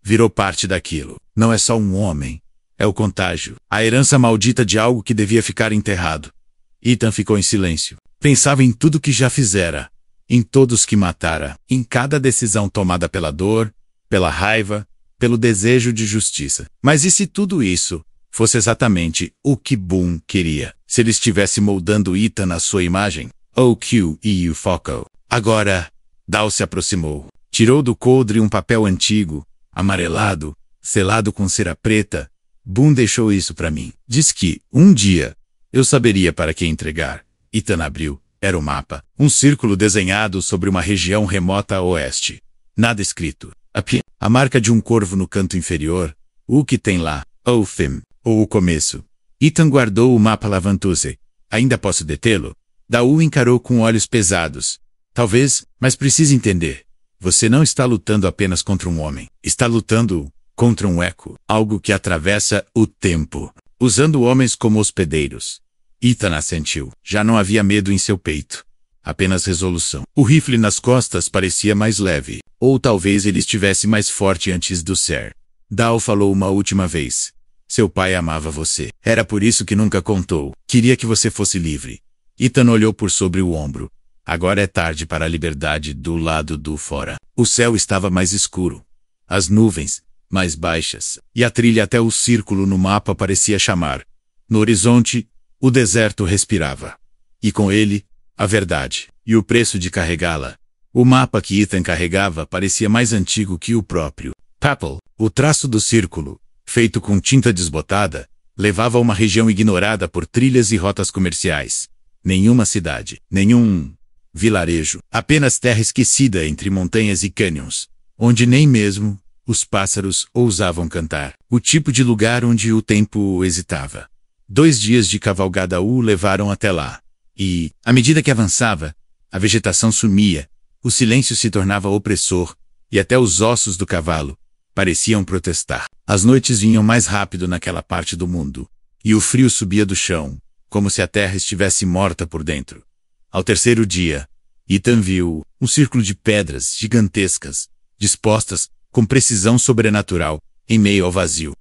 virou parte daquilo. Não é só um homem. É o contágio. A herança maldita de algo que devia ficar enterrado. Ethan ficou em silêncio. Pensava em tudo que já fizera. Em todos que matara. Em cada decisão tomada pela dor, pela raiva, pelo desejo de justiça. Mas e se tudo isso fosse exatamente o que Boone queria? Se ele estivesse moldando Ethan à sua imagem? O.Q.E.U. Foco. Agora, Dal se aproximou. Tirou do coldre um papel antigo, amarelado, selado com cera preta. Boone deixou isso para mim. Diz que, um dia, eu saberia para que entregar. Ethan abriu. Era o mapa. Um círculo desenhado sobre uma região remota a oeste. Nada escrito. A marca de um corvo no canto inferior. O que tem lá? O fim. Ou o começo. Ethan guardou o mapa Lavantuse. Ainda posso detê-lo? Daú encarou com olhos pesados. Talvez, mas precisa entender. Você não está lutando apenas contra um homem. Está lutando contra um eco. Algo que atravessa o tempo. Usando homens como hospedeiros. Ethan assentiu. Já não havia medo em seu peito. Apenas resolução. O rifle nas costas parecia mais leve. Ou talvez ele estivesse mais forte antes do ser. Dal falou uma última vez. Seu pai amava você. Era por isso que nunca contou. Queria que você fosse livre. Ethan olhou por sobre o ombro. Agora é tarde para a liberdade do lado do fora. O céu estava mais escuro. As nuvens, mais baixas. E a trilha até o círculo no mapa parecia chamar. No horizonte, o deserto respirava. E com ele, a verdade. E o preço de carregá-la. O mapa que Ethan carregava parecia mais antigo que o próprio. Papel, o traço do círculo, feito com tinta desbotada, levava a uma região ignorada por trilhas e rotas comerciais. Nenhuma cidade, nenhum vilarejo, apenas terra esquecida entre montanhas e cânions, onde nem mesmo os pássaros ousavam cantar. O tipo de lugar onde o tempo hesitava. 2 dias de cavalgada o levaram até lá. E, à medida que avançava, a vegetação sumia, o silêncio se tornava opressor, e até os ossos do cavalo pareciam protestar. As noites vinham mais rápido naquela parte do mundo, e o frio subia do chão, como se a terra estivesse morta por dentro. Ao terceiro dia, Ethan viu um círculo de pedras gigantescas, dispostas com precisão sobrenatural, em meio ao vazio.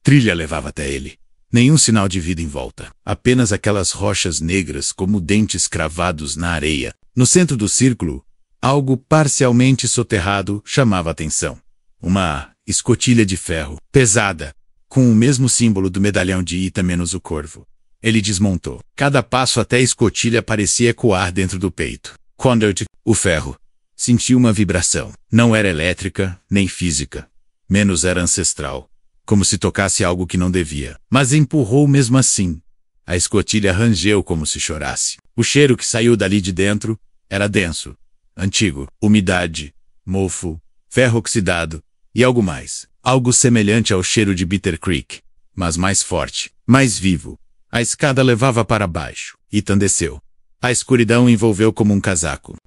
Trilha levava até ele. Nenhum sinal de vida em volta. Apenas aquelas rochas negras como dentes cravados na areia. No centro do círculo, algo parcialmente soterrado chamava a atenção. Uma escotilha de ferro, pesada, com o mesmo símbolo do medalhão de Ethan menos o corvo. Ele desmontou. Cada passo até a escotilha parecia ecoar dentro do peito. Quando o ferro sentiu uma vibração. Não era elétrica, nem física. Menos era ancestral. Como se tocasse algo que não devia. Mas empurrou mesmo assim. A escotilha rangeu como se chorasse. O cheiro que saiu dali de dentro Era denso, antigo, umidade, mofo, ferro oxidado e algo mais. Algo semelhante ao cheiro de Bitter Creek, mas mais forte, mais vivo. A escada levava para baixo. Ethan desceu. A escuridão envolveu como um casaco.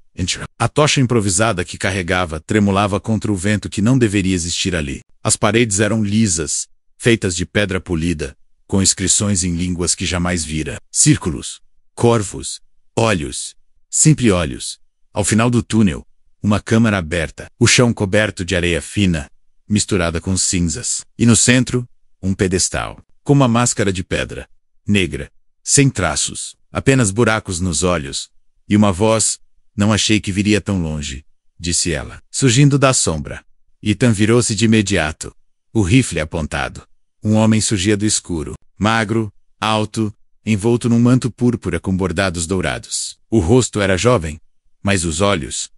A tocha improvisada que carregava tremulava contra o vento que não deveria existir ali. As paredes eram lisas, feitas de pedra polida, com inscrições em línguas que jamais vira. Círculos, corvos, olhos, sempre olhos. Ao final do túnel, uma câmara aberta, o chão coberto de areia fina, misturada com cinzas. E no centro, um pedestal, com uma máscara de pedra, negra, sem traços, apenas buracos nos olhos. E uma voz: "Não achei que viria tão longe", disse ela, surgindo da sombra. Ethan virou-se de imediato, o rifle apontado. Um homem surgia do escuro, magro, alto, envolto num manto púrpura com bordados dourados. O rosto era jovem, mas os olhos,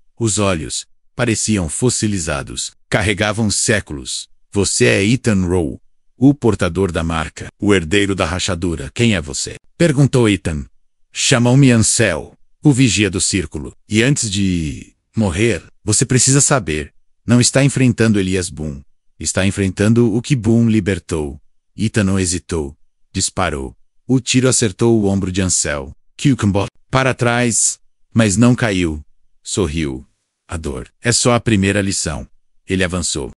pareciam fossilizados. Carregavam séculos. "Você é Ethan Rowe, o portador da marca, o herdeiro da rachadura. Quem é você?" perguntou Ethan. "Chamam-me Ansel, o vigia do círculo. E antes de morrer, você precisa saber, não está enfrentando Elias Boone. Está enfrentando o que Boone libertou." Ethan não hesitou. Disparou. O tiro acertou o ombro de Ansel. Cucumber para trás, mas não caiu. Sorriu. A dor é só a primeira lição. Ele avançou.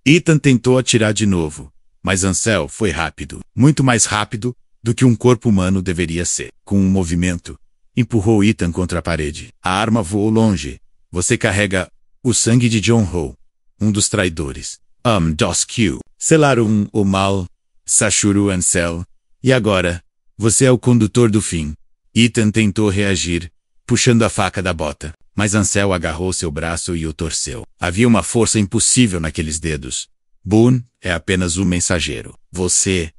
Ethan tentou atirar de novo, mas Ansel foi rápido, muito mais rápido do que um corpo humano deveria ser. Com um movimento, empurrou Ethan contra a parede. A arma voou longe. "Você carrega o sangue de John Ho, um dos traidores. Dosq. Selaram o mal", Sachuru Ansel. "E agora, você é o condutor do fim." Ethan tentou reagir, puxando a faca da bota, mas Ansel agarrou seu braço e o torceu. Havia uma força impossível naqueles dedos. "Boone é apenas o mensageiro. Você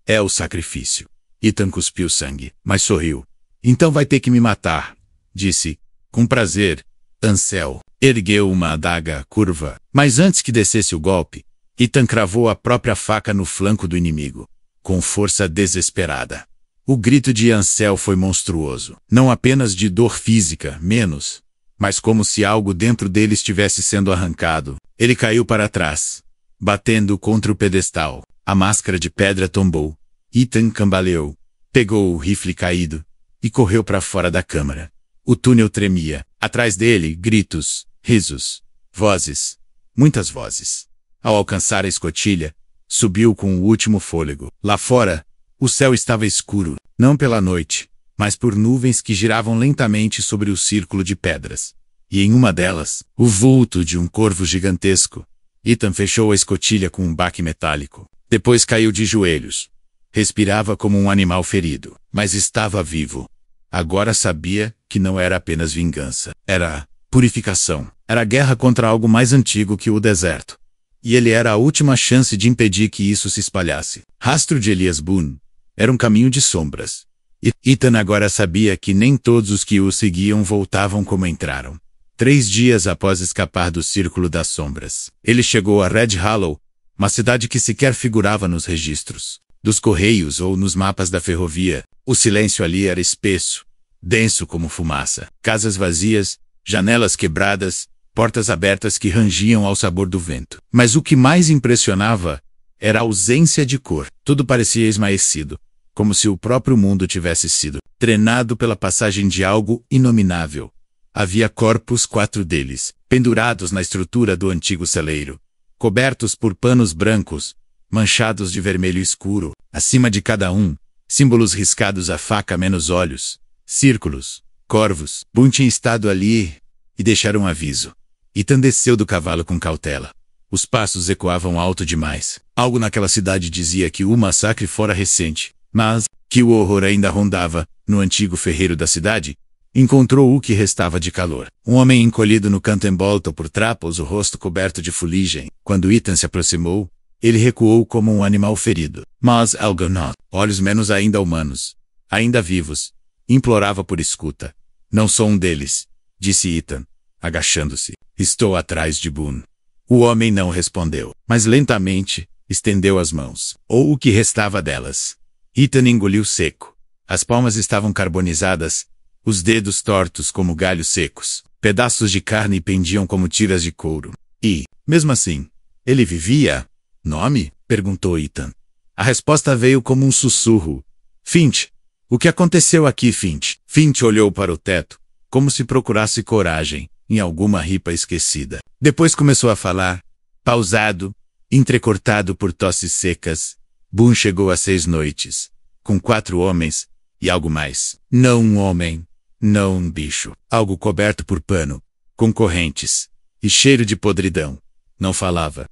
é o sacrifício." Ethan cuspiu sangue, mas sorriu. "Então vai ter que me matar", disse. "Com prazer." Ansel ergueu uma adaga curva, mas antes que descesse o golpe, Ethan cravou a própria faca no flanco do inimigo, com força desesperada. O grito de Ansel foi monstruoso, não apenas de dor física, menos, mas como se algo dentro dele estivesse sendo arrancado. Ele caiu para trás, batendo contra o pedestal. A máscara de pedra tombou. Ethan cambaleou, pegou o rifle caído e correu para fora da câmara. O túnel tremia. Atrás dele, gritos, risos, vozes, muitas vozes. Ao alcançar a escotilha, subiu com o último fôlego. Lá fora, o céu estava escuro, não pela noite, mas por nuvens que giravam lentamente sobre o círculo de pedras. E em uma delas, o vulto de um corvo gigantesco. Ethan fechou a escotilha com um baque metálico. Depois caiu de joelhos. Respirava como um animal ferido, mas estava vivo. Agora sabia que não era apenas vingança. Era purificação. Era guerra contra algo mais antigo que o deserto. E ele era a última chance de impedir que isso se espalhasse. Rastro de Elias Boone. Era um caminho de sombras. E Ethan agora sabia que nem todos os que o seguiam voltavam como entraram. 3 dias após escapar do Círculo das Sombras, ele chegou a Red Hollow, uma cidade que sequer figurava nos registros dos correios ou nos mapas da ferrovia. O silêncio ali era espesso, denso como fumaça. Casas vazias, janelas quebradas, portas abertas que rangiam ao sabor do vento. Mas o que mais impressionava era a ausência de cor. Tudo parecia esmaecido, como se o próprio mundo tivesse sido treinado pela passagem de algo inominável. Havia corpos, 4 deles, pendurados na estrutura do antigo celeiro, cobertos por panos brancos, manchados de vermelho escuro. Acima de cada um, símbolos riscados a faca menos olhos, círculos, corvos. Boone tinha estado ali e deixaram um aviso. Ethan desceu do cavalo com cautela. Os passos ecoavam alto demais. Algo naquela cidade dizia que o massacre fora recente, mas que o horror ainda rondava. No antigo ferreiro da cidade, encontrou o que restava de calor. Um homem encolhido no canto envolto por trapos, o rosto coberto de fuligem. Quando Ethan se aproximou, ele recuou como um animal ferido. Mas Algonath, olhos menos ainda humanos, ainda vivos, implorava por escuta. "Não sou um deles", disse Ethan, agachando-se. "Estou atrás de Boone." O homem não respondeu, mas lentamente estendeu as mãos, ou o que restava delas. Ethan engoliu seco. As palmas estavam carbonizadas, os dedos tortos como galhos secos, pedaços de carne pendiam como tiras de couro. E, mesmo assim, ele vivia? Nome? Perguntou Ethan. A resposta veio como um sussurro. Finch. O que aconteceu aqui, Finch? Finch olhou para o teto, como se procurasse coragem, em alguma ripa esquecida. Depois começou a falar, pausado, entrecortado por tosses secas. Boone chegou às 6 noites, com 4 homens, e algo mais. Não um homem, não um bicho. Algo coberto por pano, com correntes, e cheiro de podridão. Não falava.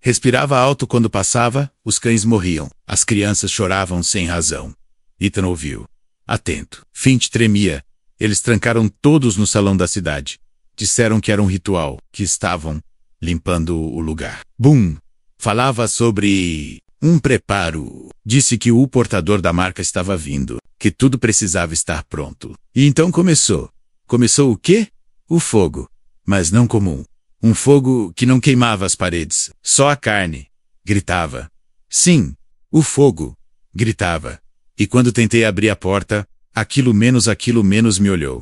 Respirava alto quando passava, os cães morriam. As crianças choravam sem razão. Ethan ouviu. Atento. Finch tremia. Eles trancaram todos no salão da cidade. Disseram que era um ritual, que estavam limpando o lugar. Boone falava sobre um preparo. Disse que o portador da marca estava vindo, que tudo precisava estar pronto. E então começou. Começou o quê? O fogo. Mas não comum. Um fogo que não queimava as paredes, só a carne. Gritava. Sim, o fogo. Gritava. E quando tentei abrir a porta, aquilo menos me olhou.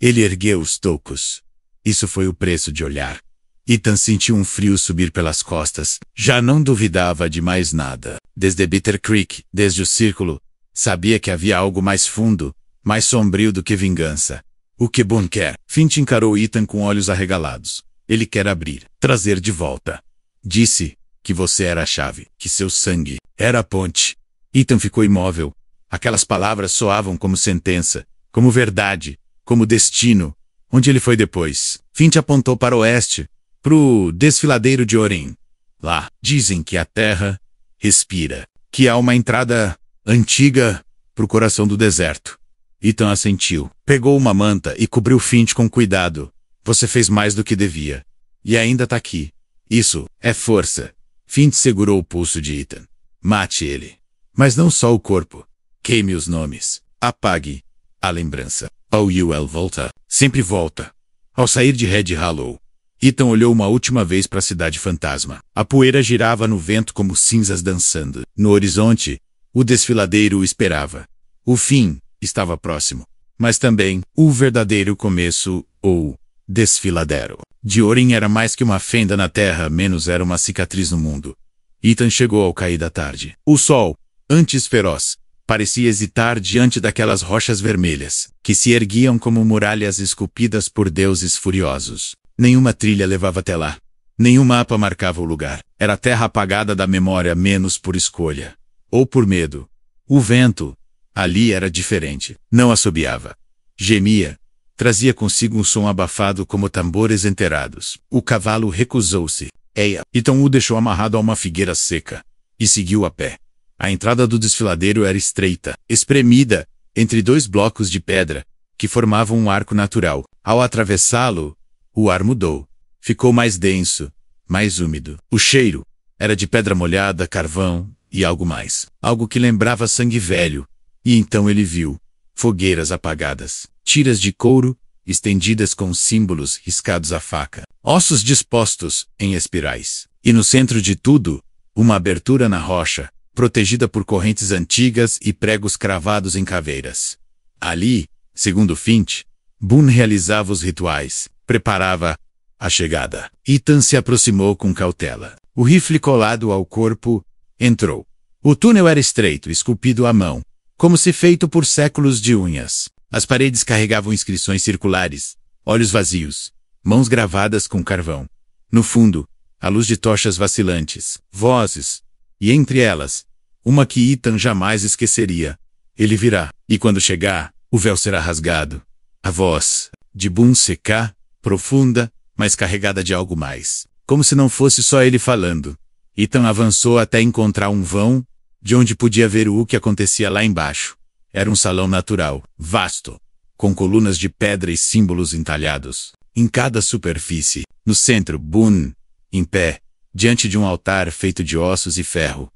Ele ergueu os tocos. Isso foi o preço de olhar. Ethan sentiu um frio subir pelas costas. Já não duvidava de mais nada. Desde Bitter Creek, desde o círculo, sabia que havia algo mais fundo, mais sombrio do que vingança. O que Boone quer? Finch encarou Ethan com olhos arregalados. Ele quer abrir, trazer de volta. Disse que você era a chave, que seu sangue era a ponte. Ethan ficou imóvel. Aquelas palavras soavam como sentença, como verdade, como destino. Onde ele foi depois? Finch apontou para o oeste, pro desfiladeiro de Orin. Lá, dizem que a terra respira, que há uma entrada antiga pro coração do deserto. Ethan assentiu. Pegou uma manta e cobriu Finch com cuidado. Você fez mais do que devia. E ainda tá aqui. Isso é força. Finch segurou o pulso de Ethan. Mate ele. Mas não só o corpo. Queime os nomes. Apague a lembrança. Ul volta. Sempre volta. Ao sair de Red Hollow, Ethan olhou uma última vez para a cidade fantasma. A poeira girava no vento como cinzas dançando. No horizonte, o desfiladeiro o esperava. O fim estava próximo. Mas também o verdadeiro começo, ou desfiladeiro. De Orin era mais que uma fenda na terra, menos era uma cicatriz no mundo. Ethan chegou ao cair da tarde. O sol, antes feroz, parecia hesitar diante daquelas rochas vermelhas, que se erguiam como muralhas esculpidas por deuses furiosos. Nenhuma trilha levava até lá. Nenhum mapa marcava o lugar. Era a terra apagada da memória, menos por escolha. Ou por medo. O vento, ali era diferente. Não assobiava. Gemia. Trazia consigo um som abafado como tambores enterrados. O cavalo recusou-se. Então o deixou amarrado a uma figueira seca. E seguiu a pé. A entrada do desfiladeiro era estreita, espremida, entre 2 blocos de pedra, que formavam um arco natural. Ao atravessá-lo, o ar mudou. Ficou mais denso, mais úmido. O cheiro era de pedra molhada, carvão e algo mais. Algo que lembrava sangue velho. E então ele viu fogueiras apagadas, tiras de couro, estendidas com símbolos riscados à faca, ossos dispostos em espirais. E no centro de tudo, uma abertura na rocha, protegida por correntes antigas e pregos cravados em caveiras. Ali, segundo Finch, Boone realizava os rituais, preparava a chegada. Ethan se aproximou com cautela. O rifle colado ao corpo, entrou. O túnel era estreito, esculpido à mão, como se feito por séculos de unhas. As paredes carregavam inscrições circulares, olhos vazios, mãos gravadas com carvão. No fundo, a luz de tochas vacilantes, vozes, e entre elas, uma que Ethan jamais esqueceria. Ele virá, e quando chegar, o véu será rasgado. A voz de Boone seca, profunda, mas carregada de algo mais. Como se não fosse só ele falando. Ethan avançou até encontrar um vão, de onde podia ver o que acontecia lá embaixo. Era um salão natural, vasto, com colunas de pedra e símbolos entalhados. Em cada superfície, no centro, Boone, em pé, diante de um altar feito de ossos e ferro.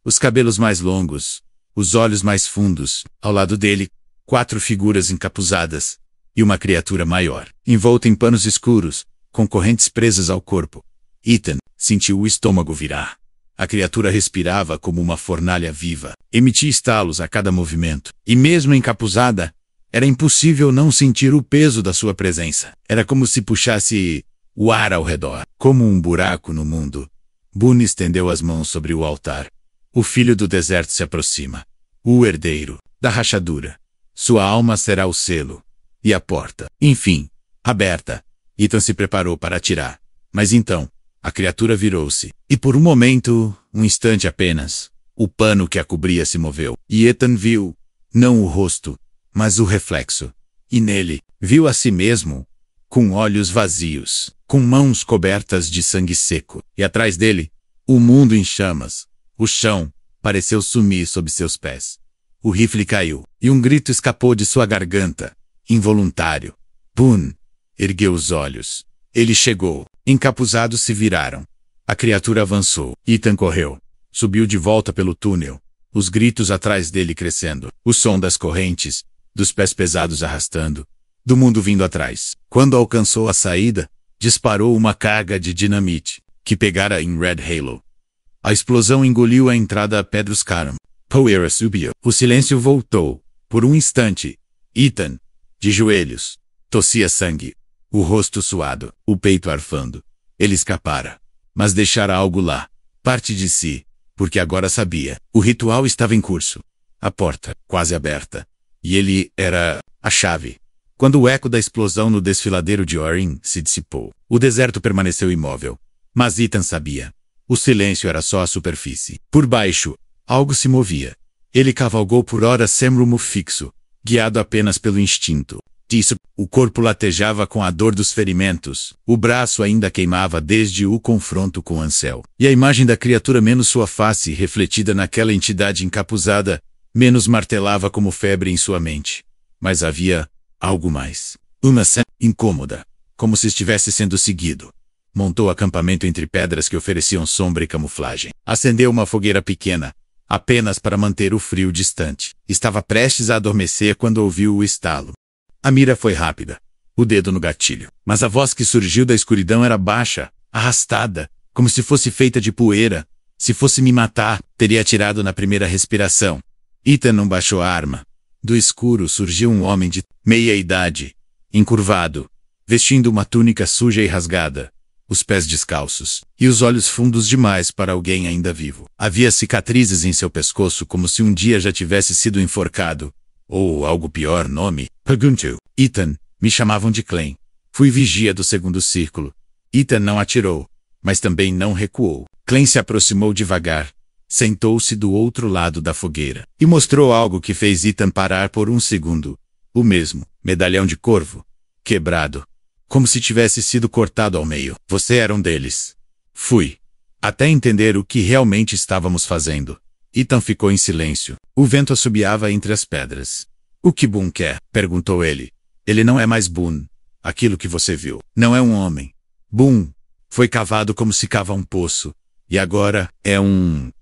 Os cabelos mais longos, os olhos mais fundos, ao lado dele, 4 figuras encapuzadas, e uma criatura maior, envolta em panos escuros, com correntes presas ao corpo. Ethan sentiu o estômago virar. A criatura respirava como uma fornalha viva, emitia estalos a cada movimento, e mesmo encapuzada, Era impossível não sentir o peso da sua presença. Era como se puxasse o ar ao redor, como um buraco no mundo. Boone estendeu as mãos sobre o altar. O filho do deserto se aproxima. O herdeiro da rachadura. Sua alma será o selo. E a porta, enfim, aberta. Ethan se preparou para atirar. Mas então, a criatura virou-se. E por um momento, um instante apenas, o pano que a cobria se moveu. E Ethan viu, não o rosto, mas o reflexo. E nele, viu a si mesmo, com olhos vazios, com mãos cobertas de sangue seco. E atrás dele, o mundo em chamas. O chão pareceu sumir sob seus pés. O rifle caiu, e um grito escapou de sua garganta, involuntário. Boone ergueu os olhos. Ele chegou. Encapuzados se viraram. A criatura avançou. Ethan correu. Subiu de volta pelo túnel. Os gritos atrás dele crescendo. O som das correntes, dos pés pesados arrastando, do mundo vindo atrás. Quando alcançou a saída, disparou uma carga de dinamite, que pegara em Red Halo. A explosão engoliu a entrada a Pedros Caram. Poeira subiu. O silêncio voltou. Por um instante. Ethan, de joelhos, tossia sangue. O rosto suado, o peito arfando. Ele escapara. Mas deixara algo lá. Parte de si. Porque agora sabia. O ritual estava em curso. A porta, quase aberta. E ele era a chave. Quando o eco da explosão no desfiladeiro de Orin se dissipou, o deserto permaneceu imóvel. Mas Ethan sabia. O silêncio era só a superfície. Por baixo, algo se movia. Ele cavalgou por horas sem rumo fixo, guiado apenas pelo instinto. Disso, o corpo latejava com a dor dos ferimentos. O braço ainda queimava desde o confronto com Ansel. E a imagem da criatura menos sua face, refletida naquela entidade encapuzada, menos martelava como febre em sua mente. Mas havia algo mais. Uma cena incômoda, como se estivesse sendo seguido. Montou acampamento entre pedras que ofereciam sombra e camuflagem. Acendeu uma fogueira pequena, apenas para manter o frio distante. Estava prestes a adormecer quando ouviu o estalo. A mira foi rápida, o dedo no gatilho. Mas a voz que surgiu da escuridão era baixa, arrastada, como se fosse feita de poeira. Se fosse me matar, teria atirado na primeira respiração. Ethan não baixou a arma. Do escuro surgiu um homem de meia-idade, encurvado, vestindo uma túnica suja e rasgada, os pés descalços, e os olhos fundos demais para alguém ainda vivo. Havia cicatrizes em seu pescoço como se um dia já tivesse sido enforcado. Ou algo pior, nome, Paguntu. Ethan, me chamavam de Clem. Fui vigia do segundo círculo. Ethan não atirou, mas também não recuou. Clem se aproximou devagar, sentou-se do outro lado da fogueira, e mostrou algo que fez Ethan parar por um segundo. O mesmo, medalhão de corvo, quebrado, como se tivesse sido cortado ao meio. Você era um deles. Fui. Até entender o que realmente estávamos fazendo. Ethan ficou em silêncio. O vento assobiava entre as pedras. O que Boone quer? Perguntou ele. Ele não é mais Boone. Aquilo que você viu. Não é um homem. Boone foi cavado como se cava um poço. E agora é um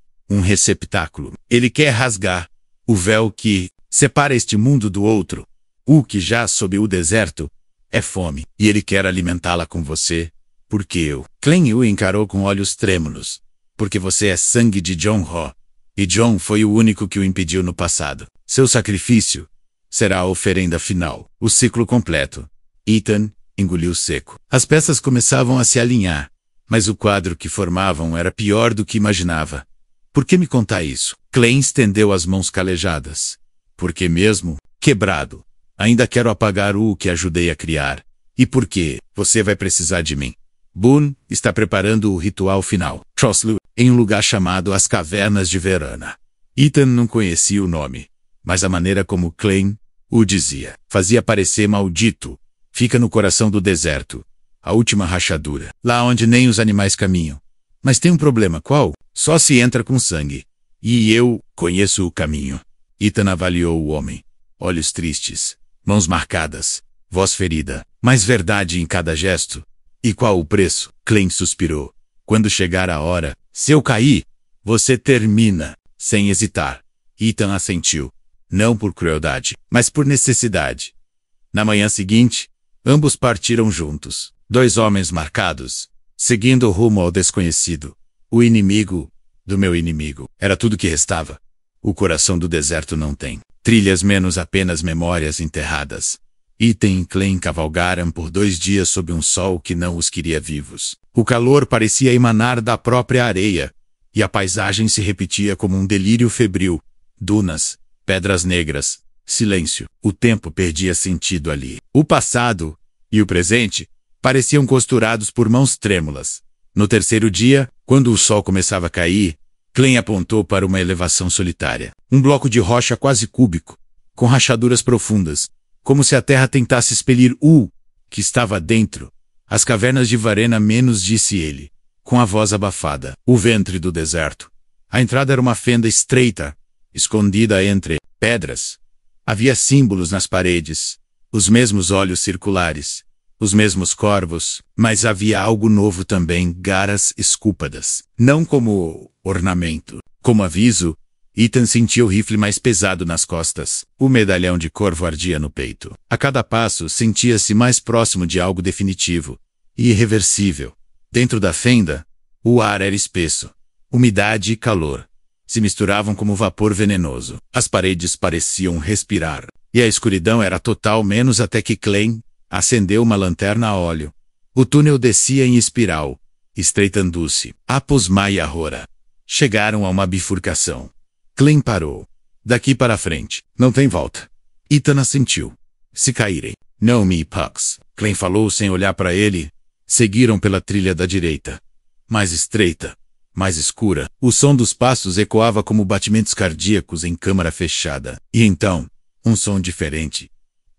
receptáculo. Ele quer rasgar o véu que separa este mundo do outro. O que já sob o deserto é fome. E ele quer alimentá-la com você. Porque eu. Clem o encarou com olhos trêmulos. Porque você é sangue de John Raw. E John foi o único que o impediu no passado. Seu sacrifício será a oferenda final. O ciclo completo. Ethan engoliu seco. As peças começavam a se alinhar. Mas o quadro que formavam era pior do que imaginava. Por que me contar isso? Clem estendeu as mãos calejadas. Porque mesmo, quebrado, ainda quero apagar o que ajudei a criar. E porque você vai precisar de mim. Boone está preparando o ritual final. Troslu, em um lugar chamado As Cavernas de Verana. Ethan não conhecia o nome, mas a maneira como Clem o dizia fazia parecer maldito. Fica no coração do deserto. A última rachadura. Lá onde nem os animais caminham. Mas tem um problema, qual? Só se entra com sangue. E eu conheço o caminho. Ethan avaliou o homem. Olhos tristes, mãos marcadas, voz ferida, mas verdade em cada gesto. E qual o preço? Clem suspirou. Quando chegar a hora, se eu cair, você termina, sem hesitar. Ethan assentiu. Não por crueldade, mas por necessidade. Na manhã seguinte, ambos partiram juntos. 2 homens marcados, seguindo rumo ao desconhecido. O inimigo do meu inimigo. Era tudo que restava. O coração do deserto não tem trilhas menos apenas memórias enterradas. Ethan e Clem cavalgaram por 2 dias sob um sol que não os queria vivos. O calor parecia emanar da própria areia, e a paisagem se repetia como um delírio febril. Dunas, pedras negras, silêncio. O tempo perdia sentido ali. O passado e o presente pareciam costurados por mãos trêmulas. No terceiro dia, quando o sol começava a cair, Clem apontou para uma elevação solitária. Um bloco de rocha quase cúbico, com rachaduras profundas, como se a terra tentasse expelir o que estava dentro. As cavernas de Varena menos, disse ele, com a voz abafada. O ventre do deserto. A entrada era uma fenda estreita, escondida entre pedras. Havia símbolos nas paredes, os mesmos olhos circulares, os mesmos corvos, mas havia algo novo também, garras escúpadas. Não como ornamento, como aviso. Ethan sentia o rifle mais pesado nas costas. O medalhão de corvo ardia no peito. A cada passo, sentia-se mais próximo de algo definitivo e irreversível. Dentro da fenda, o ar era espesso. Umidade e calor se misturavam como vapor venenoso. As paredes pareciam respirar, e a escuridão era total, menos até que Clem acendeu uma lanterna a óleo. O túnel descia em espiral, estreitando-se. Após Maia Rora. Chegaram a uma bifurcação. Clem parou. Daqui para frente, não tem volta. Ethan assentiu. Se caírem, não me pucks. Clem falou sem olhar para ele. Seguiram pela trilha da direita. Mais estreita, mais escura. O som dos passos ecoava como batimentos cardíacos em câmara fechada. E então, um som diferente.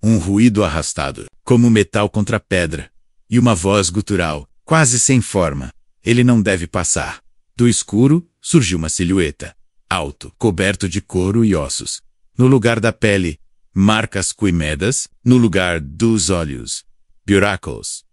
Um ruído arrastado, como metal contra pedra. E uma voz gutural, quase sem forma. Ele não deve passar. Do escuro, surgiu uma silhueta. Alto, coberto de couro e ossos. No lugar da pele, marcas cuimedas. No lugar dos olhos, buracos.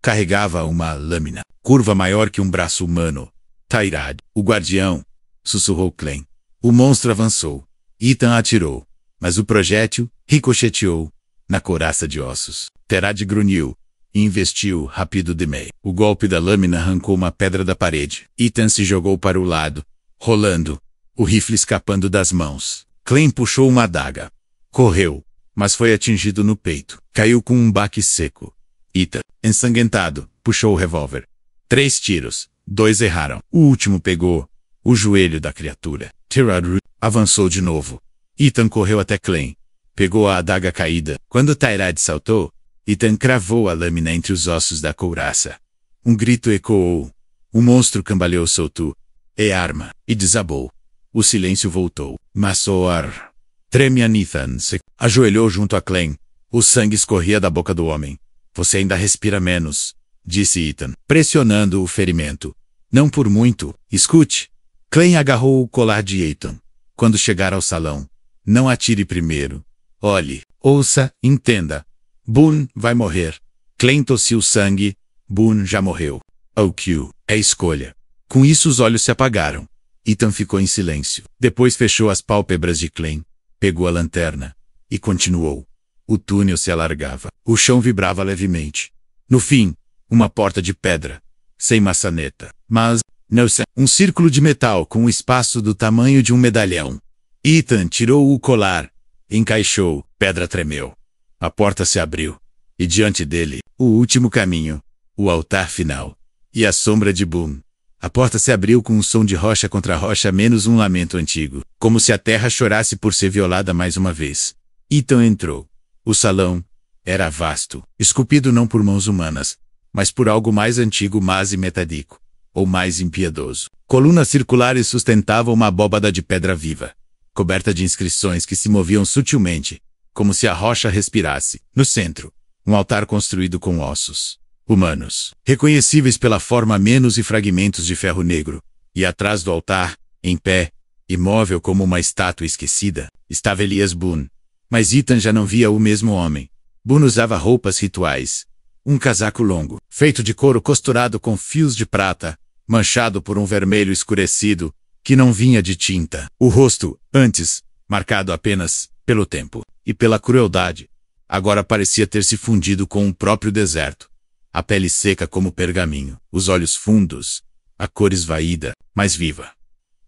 Carregava uma lâmina, curva maior que um braço humano. Tairad, o guardião, sussurrou Clem. O monstro avançou. Ethan atirou, mas o projétil ricocheteou na couraça de ossos. Tairad grunhiu e investiu rápido de meio. O golpe da lâmina arrancou uma pedra da parede. Ethan se jogou para o lado, rolando, o rifle escapando das mãos. Clem puxou uma adaga. Correu, mas foi atingido no peito. Caiu com um baque seco. Ethan, ensanguentado, puxou o revólver. 3 tiros. 2 erraram. O último pegou o joelho da criatura. Tairad avançou de novo. Ethan correu até Clem. Pegou a adaga caída. Quando Tairad saltou, Ethan cravou a lâmina entre os ossos da couraça. Um grito ecoou. O monstro cambaleou solto. É arma. E desabou. O silêncio voltou. Massoar. Tremian Ethan se ajoelhou junto a Clem. O sangue escorria da boca do homem. Você ainda respira menos, disse Ethan, pressionando o ferimento. Não por muito. Escute. Clem agarrou o colar de Ethan. Quando chegar ao salão, não atire primeiro. Olhe, ouça, entenda. Boone vai morrer. Clem tossiu sangue. Boone já morreu. OQ. É escolha. Com isso os olhos se apagaram. Ethan ficou em silêncio. Depois fechou as pálpebras de Clem. Pegou a lanterna. E continuou. O túnel se alargava. O chão vibrava levemente. No fim, uma porta de pedra. Sem maçaneta. Mas, não sei, um círculo de metal com um espaço do tamanho de um medalhão. Ethan tirou o colar. Encaixou. Pedra tremeu. A porta se abriu. E diante dele, o último caminho. O altar final. E a sombra de Boone. A porta se abriu com um som de rocha contra rocha, menos um lamento antigo. Como se a terra chorasse por ser violada mais uma vez. Ethan entrou. O salão era vasto, esculpido não por mãos humanas, mas por algo mais antigo, mais metálico, ou mais impiedoso. Colunas circulares sustentavam uma abóbada de pedra viva, coberta de inscrições que se moviam sutilmente, como se a rocha respirasse. No centro, um altar construído com ossos humanos, reconhecíveis pela forma menos e fragmentos de ferro negro. E atrás do altar, em pé, imóvel como uma estátua esquecida, estava Elias Boone. Mas Ethan já não via o mesmo homem. Boone usava roupas rituais. Um casaco longo, feito de couro costurado com fios de prata, manchado por um vermelho escurecido, que não vinha de tinta. O rosto, antes, marcado apenas pelo tempo e pela crueldade, agora parecia ter se fundido com o próprio deserto. A pele seca como pergaminho, os olhos fundos, a cor esvaída, mas viva.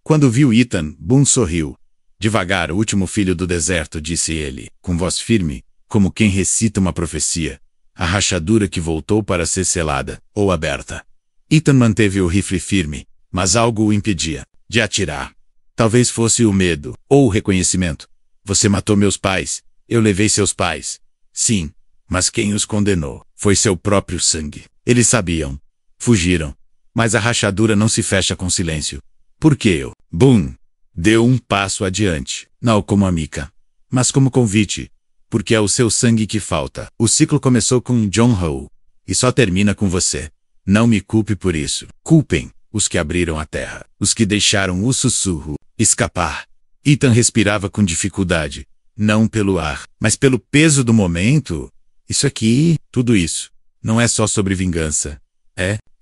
Quando viu Ethan, Boone sorriu. Devagar, o último filho do deserto, disse ele, com voz firme, como quem recita uma profecia. A rachadura que voltou para ser selada, ou aberta. Ethan manteve o rifle firme, mas algo o impedia de atirar. Talvez fosse o medo, ou o reconhecimento. Você matou meus pais, eu levei seus pais. Sim, mas quem os condenou foi seu próprio sangue. Eles sabiam. Fugiram. Mas a rachadura não se fecha com silêncio. Por que eu? Boone deu um passo adiante, não como a Micah, mas como convite, porque é o seu sangue que falta. O ciclo começou com John Howe, e só termina com você. Não me culpe por isso. Culpem os que abriram a terra, os que deixaram o sussurro escapar. Ethan respirava com dificuldade, não pelo ar, mas pelo peso do momento. Isso aqui, tudo isso, não é só sobre vingança.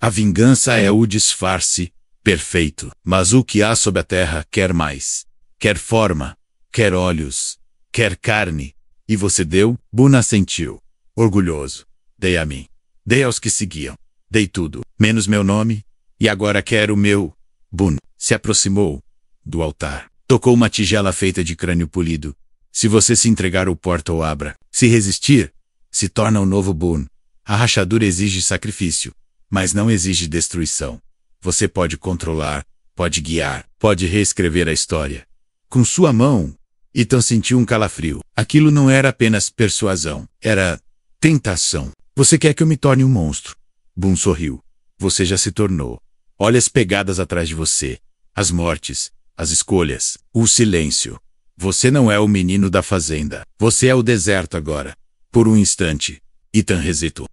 A vingança é o disfarce perfeito, mas o que há sob a terra quer mais. Quer forma, quer olhos, quer carne. E você deu? Boone assentiu, orgulhoso. Dei a mim. Dei aos que seguiam. Dei tudo, menos meu nome. E agora quero o meu. Boone se aproximou do altar. Tocou uma tigela feita de crânio polido. Se você se entregar, o porta ou abra. Se resistir, se torna o novo Boone. A rachadura exige sacrifício, mas não exige destruição. Você pode controlar, pode guiar, pode reescrever a história. Com sua mão, Ethan sentiu um calafrio. Aquilo não era apenas persuasão, era tentação. Você quer que eu me torne um monstro? Boone sorriu. Você já se tornou. Olha as pegadas atrás de você. As mortes, as escolhas, o silêncio. Você não é o menino da fazenda. Você é o deserto agora. Por um instante, Ethan hesitou.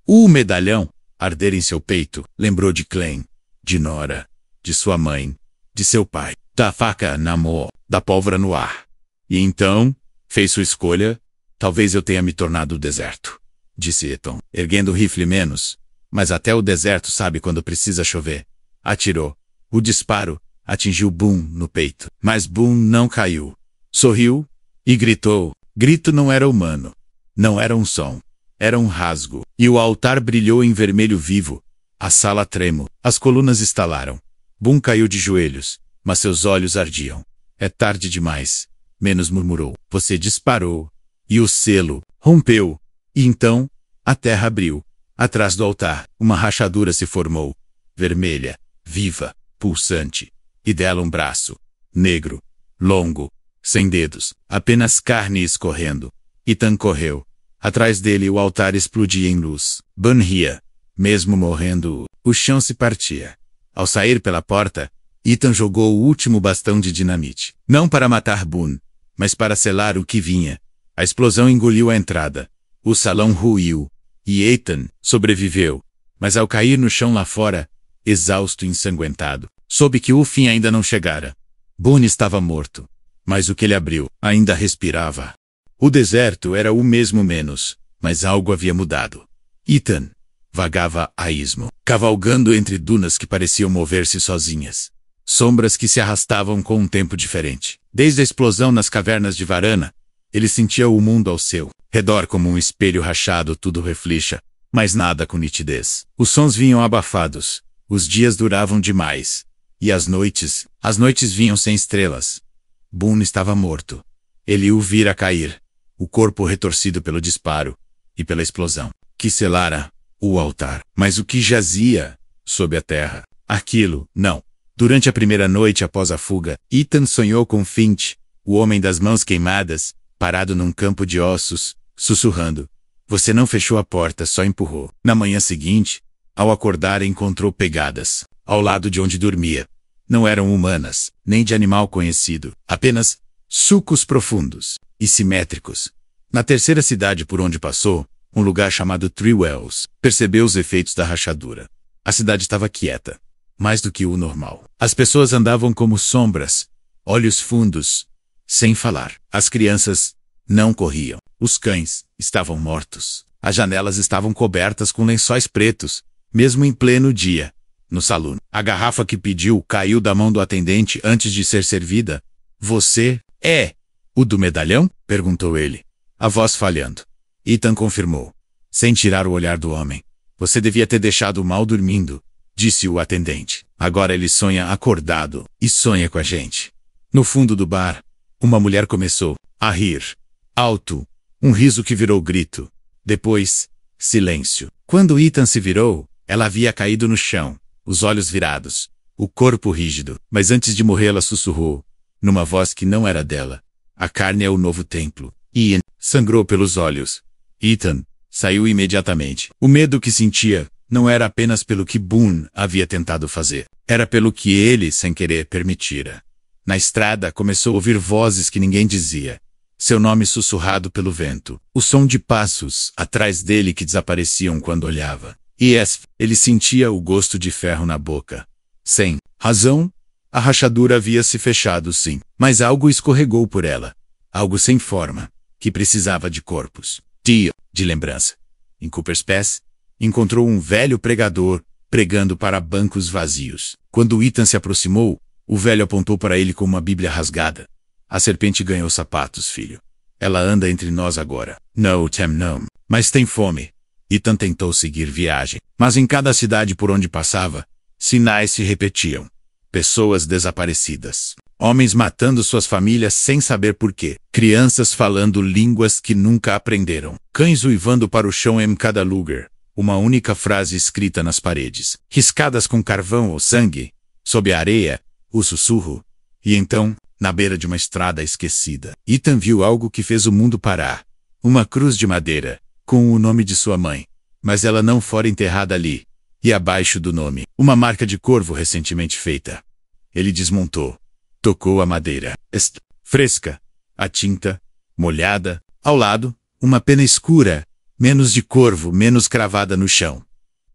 O medalhão arder em seu peito lembrou de Clem, de Nora, de sua mãe, de seu pai, da faca na mão, da pólvora no ar. E então, fez sua escolha. Talvez eu tenha me tornado o deserto, disse Ethan, erguendo o rifle menos. Mas até o deserto sabe quando precisa chover. Atirou. O disparo atingiu Boone no peito. Mas Boone não caiu. Sorriu e gritou. Grito não era humano. Não era um som. Era um rasgo. E o altar brilhou em vermelho vivo. A sala tremeu. As colunas estalaram. Boone caiu de joelhos, mas seus olhos ardiam. É tarde demais. Menos murmurou. Você disparou. E o selo rompeu. E então, a terra abriu. Atrás do altar, uma rachadura se formou. Vermelha, viva, pulsante. E dela um braço. Negro, longo, sem dedos, apenas carne escorrendo. Ethan correu. Atrás dele o altar explodia em luz. Boone ria. Mesmo morrendo, o chão se partia. Ao sair pela porta, Ethan jogou o último bastão de dinamite. Não para matar Boone, mas para selar o que vinha. A explosão engoliu a entrada. O salão ruiu. E Ethan sobreviveu. Mas ao cair no chão lá fora, exausto e ensanguentado, soube que o fim ainda não chegara. Boone estava morto. Mas o que ele abriu ainda respirava. O deserto era o mesmo menos, mas algo havia mudado. Ethan vagava a esmo, cavalgando entre dunas que pareciam mover-se sozinhas. Sombras que se arrastavam com um tempo diferente. Desde a explosão nas cavernas de Varana, ele sentia o mundo ao seu redor como um espelho rachado, tudo refletia, mas nada com nitidez. Os sons vinham abafados, os dias duravam demais. E as noites vinham sem estrelas. Boone estava morto. Ele o vira cair, o corpo retorcido pelo disparo e pela explosão, que selara o altar. Mas o que jazia sob a terra? Aquilo, não. Durante a primeira noite após a fuga, Ethan sonhou com Finch, o homem das mãos queimadas, parado num campo de ossos, sussurrando. Você não fechou a porta, só empurrou. Na manhã seguinte, ao acordar, encontrou pegadas ao lado de onde dormia. Não eram humanas, nem de animal conhecido, apenas sulcos profundos e simétricos. Na terceira cidade por onde passou, um lugar chamado Three Wells, percebeu os efeitos da rachadura. A cidade estava quieta, mais do que o normal. As pessoas andavam como sombras, olhos fundos, sem falar. As crianças não corriam. Os cães estavam mortos. As janelas estavam cobertas com lençóis pretos, mesmo em pleno dia. No salão, a garrafa que pediu caiu da mão do atendente antes de ser servida. Você é o do medalhão? Perguntou ele, a voz falhando. Ethan confirmou, sem tirar o olhar do homem. Você devia ter deixado o mal dormindo, disse o atendente. Agora ele sonha acordado e sonha com a gente. No fundo do bar, Uma mulher começou a rir. Alto. Um riso que virou grito. Depois, silêncio. Quando Ethan se virou, ela havia caído no chão, os olhos virados, o corpo rígido. Mas antes de morrer ela sussurrou, numa voz que não era dela. A carne é o novo templo. Ian sangrou pelos olhos. Ethan saiu imediatamente. O medo que sentia não era apenas pelo que Boone havia tentado fazer. Era pelo que ele, sem querer, permitira. Na estrada, começou a ouvir vozes que ninguém dizia. Seu nome sussurrado pelo vento. O som de passos atrás dele que desapareciam quando olhava. E ele sentia o gosto de ferro na boca. Sem razão, a rachadura havia se fechado sim. Mas algo escorregou por ela. Algo sem forma, que precisava de corpos. De lembrança. Em Cooper's Pass, encontrou um velho pregador pregando para bancos vazios. Quando Ethan se aproximou, o velho apontou para ele com uma Bíblia rasgada. A serpente ganhou sapatos, filho. Ela anda entre nós agora. Não, Tem não. Mas tem fome. Ethan tentou seguir viagem. Mas em cada cidade por onde passava, sinais se repetiam. Pessoas desaparecidas. Homens matando suas famílias sem saber por quê. Crianças falando línguas que nunca aprenderam. Cães uivando para o chão em cada lugar. Uma única frase escrita nas paredes. Riscadas com carvão ou sangue. Sob a areia, o sussurro. E então, na beira de uma estrada esquecida, Ethan viu algo que fez o mundo parar. Uma cruz de madeira, com o nome de sua mãe. Mas ela não fora enterrada ali. E abaixo do nome, uma marca de corvo recentemente feita. Ele desmontou. Tocou a madeira. Fresca. A tinta. Molhada. Ao lado, uma pena escura. Menos de corvo, menos cravada no chão.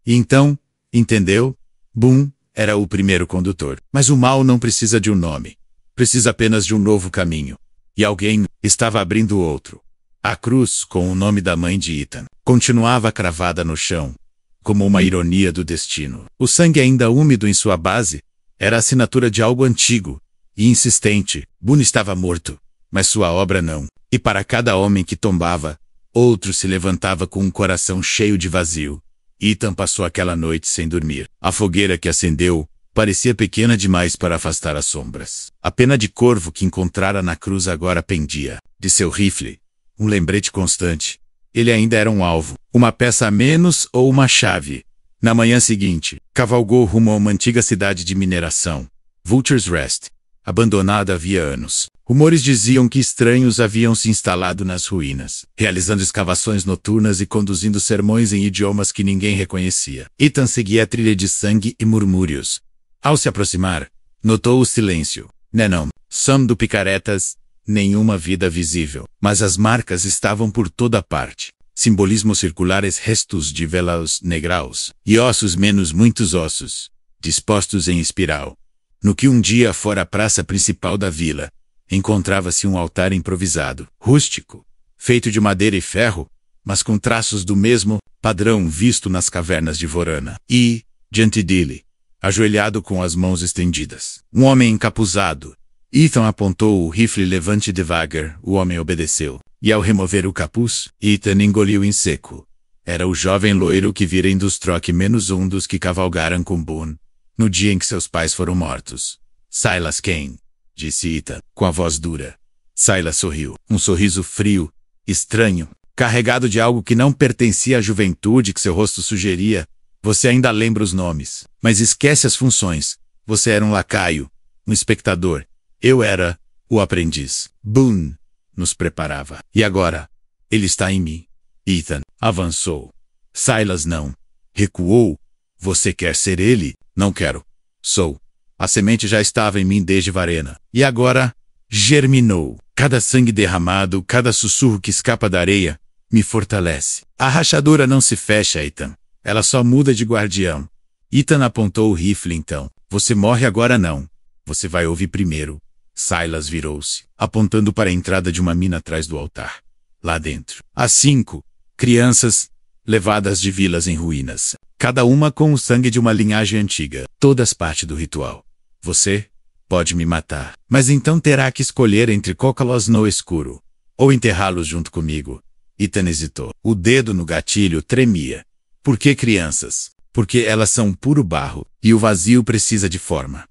E então, entendeu? Boone era o primeiro condutor. Mas o mal não precisa de um nome. Precisa apenas de um novo caminho. E alguém estava abrindo outro. A cruz, com o nome da mãe de Ethan, continuava cravada no chão, como uma ironia do destino. O sangue ainda úmido em sua base era a assinatura de algo antigo e insistente. Boone estava morto, mas sua obra não. E para cada homem que tombava, outro se levantava com um coração cheio de vazio. Ethan passou aquela noite sem dormir. A fogueira que acendeu parecia pequena demais para afastar as sombras. A pena de corvo que encontrara na cruz agora pendia de seu rifle. Um lembrete constante. Ele ainda era um alvo, uma peça a menos ou uma chave. Na manhã seguinte, cavalgou rumo a uma antiga cidade de mineração, Vulture's Rest, abandonada havia anos. Rumores diziam que estranhos haviam se instalado nas ruínas, realizando escavações noturnas e conduzindo sermões em idiomas que ninguém reconhecia. Ethan seguia a trilha de sangue e murmúrios. Ao se aproximar, notou o silêncio. Não, som do picaretas, nenhuma vida visível. Mas as marcas estavam por toda parte. Simbolismos circulares, restos de velas negraus, e ossos menos muitos ossos, dispostos em espiral. No que um dia fora a praça principal da vila, encontrava-se um altar improvisado, rústico, feito de madeira e ferro, mas com traços do mesmo padrão visto nas cavernas de Vorana. E, diante dele, ajoelhado com as mãos estendidas, um homem encapuzado. Ethan apontou o rifle levante devagar, o homem obedeceu. E ao remover o capuz, Ethan engoliu em seco. Era o jovem loiro que vira Industrock -1 dos que cavalgaram com Boone, no dia em que seus pais foram mortos. Silas Kane, disse Ethan, com a voz dura. Silas sorriu, um sorriso frio, estranho, carregado de algo que não pertencia à juventude que seu rosto sugeria. Você ainda lembra os nomes, mas esquece as funções. Você era um lacaio, um espectador. Eu era o aprendiz. Boone nos preparava. E agora, ele está em mim. Ethan avançou. Silas não. Recuou. Você quer ser ele? Não quero. Sou. A semente já estava em mim desde Varena. E agora, germinou. Cada sangue derramado, cada sussurro que escapa da areia, me fortalece. A rachadura não se fecha, Ethan. Ela só muda de guardião. Ethan apontou o rifle então. Você morre agora não. Você vai ouvir primeiro. Silas virou-se, apontando para a entrada de uma mina atrás do altar. Lá dentro, as 5 crianças, levadas de vilas em ruínas, cada uma com o sangue de uma linhagem antiga, todas parte do ritual. Você pode me matar, mas então terá que escolher entre colocá-los no escuro, ou enterrá-los junto comigo. Ethan hesitou. O dedo no gatilho tremia. Por que crianças? Porque elas são puro barro, e o vazio precisa de forma.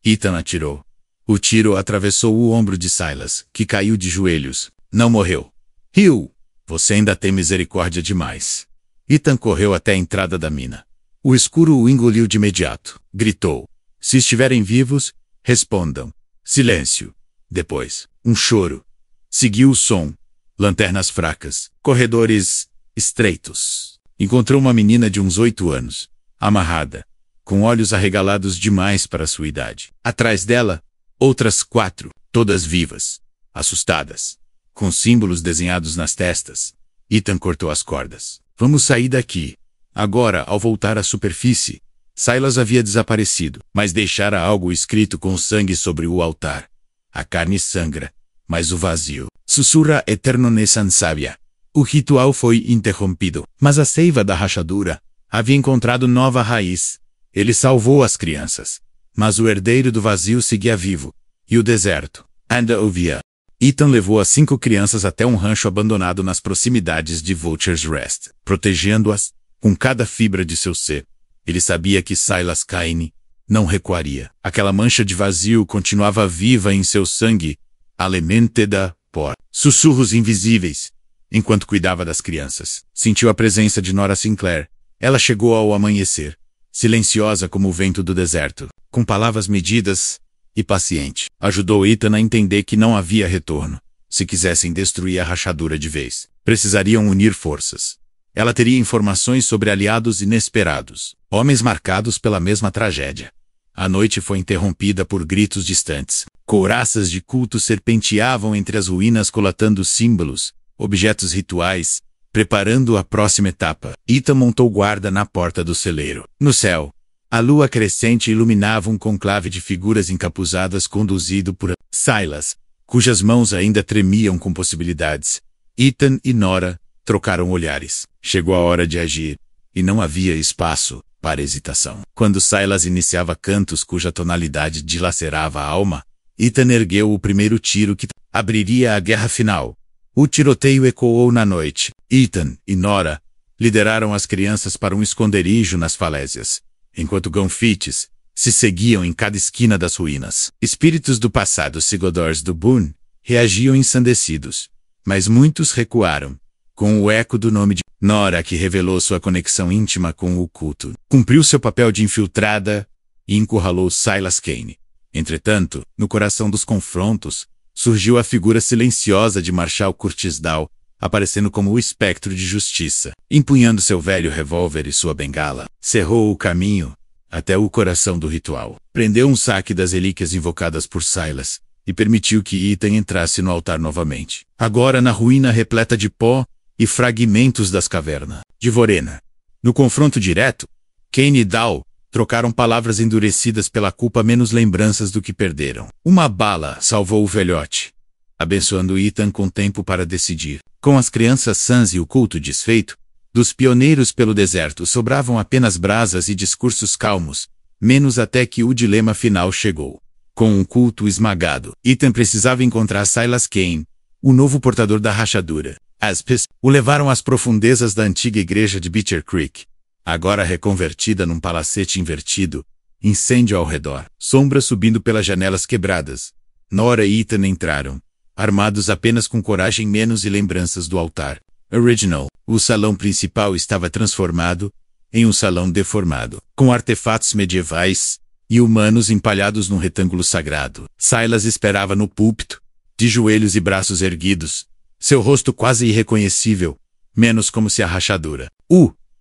Ethan atirou. O tiro atravessou o ombro de Silas, que caiu de joelhos. Não morreu. Riu. Você ainda tem misericórdia demais. Ethan correu até a entrada da mina. O escuro o engoliu de imediato. Gritou. Se estiverem vivos, respondam. Silêncio. Depois, um choro. Seguiu o som. Lanternas fracas. Corredores estreitos. Encontrou uma menina de uns 8 anos. Amarrada. Com olhos arregalados demais para sua idade. Atrás dela, outras 4, todas vivas. Assustadas. Com símbolos desenhados nas testas. Ethan cortou as cordas. Vamos sair daqui. Agora, ao voltar à superfície, Silas havia desaparecido, mas deixara algo escrito com sangue sobre o altar. A carne sangra, mas o vazio sussurra eterno nessan sábia. O ritual foi interrompido, mas a seiva da rachadura havia encontrado nova raiz. Ele salvou as crianças, mas o herdeiro do vazio seguia vivo, e o deserto ainda ouvia. Ethan levou as 5 crianças até um rancho abandonado nas proximidades de Vulture's Rest, protegendo-as com cada fibra de seu ser. Ele sabia que Silas Caine não recuaria. Aquela mancha de vazio continuava viva em seu sangue, alimentada por sussurros invisíveis. Enquanto cuidava das crianças, sentiu a presença de Nora Sinclair. Ela chegou ao amanhecer, silenciosa como o vento do deserto, com palavras medidas e paciente. Ajudou Ethan a entender que não havia retorno. Se quisessem destruir a rachadura de vez, precisariam unir forças. Ela teria informações sobre aliados inesperados, homens marcados pela mesma tragédia. A noite foi interrompida por gritos distantes. Couraças de culto serpenteavam entre as ruínas colatando símbolos, objetos rituais, preparando a próxima etapa. Ethan montou guarda na porta do celeiro. No céu, a lua crescente iluminava um conclave de figuras encapuzadas conduzido por Silas, cujas mãos ainda tremiam com possibilidades. Ethan e Nora trocaram olhares. Chegou a hora de agir, e não havia espaço para hesitação. Quando Silas iniciava cantos cuja tonalidade dilacerava a alma, Ethan ergueu o primeiro tiro que abriria a guerra final. O tiroteio ecoou na noite. Ethan e Nora lideraram as crianças para um esconderijo nas falésias, enquanto gonfites se seguiam em cada esquina das ruínas. Espíritos do passado Sigodors do Boone reagiam ensandecidos, mas muitos recuaram, com o eco do nome de Nora, que revelou sua conexão íntima com o culto. Cumpriu seu papel de infiltrada e encurralou Silas Caine. Entretanto, no coração dos confrontos, surgiu a figura silenciosa de Marshal Curtis Dow, aparecendo como o espectro de justiça. Empunhando seu velho revólver e sua bengala, cerrou o caminho até o coração do ritual. Prendeu um saque das relíquias invocadas por Silas e permitiu que Ethan entrasse no altar novamente. Agora na ruína repleta de pó e fragmentos das cavernas de Vorena. No confronto direto, Caine e Dow trocaram palavras endurecidas pela culpa, menos lembranças do que perderam. Uma bala salvou o velhote, abençoando Ethan com tempo para decidir. Com as crianças sãs e o culto desfeito, dos pioneiros pelo deserto sobravam apenas brasas e discursos calmos, menos até que o dilema final chegou. Com um culto esmagado, Ethan precisava encontrar Silas Caine, o novo portador da rachadura. Aspes o levaram às profundezas da antiga igreja de Beecher Creek, agora reconvertida num palacete invertido, incêndio ao redor, sombras subindo pelas janelas quebradas. Nora e Ethan entraram, armados apenas com coragem menos e lembranças do altar original. O salão principal estava transformado em um salão deformado, com artefatos medievais e humanos empalhados num retângulo sagrado. Silas esperava no púlpito, de joelhos e braços erguidos, seu rosto quase irreconhecível, menos como se a rachadura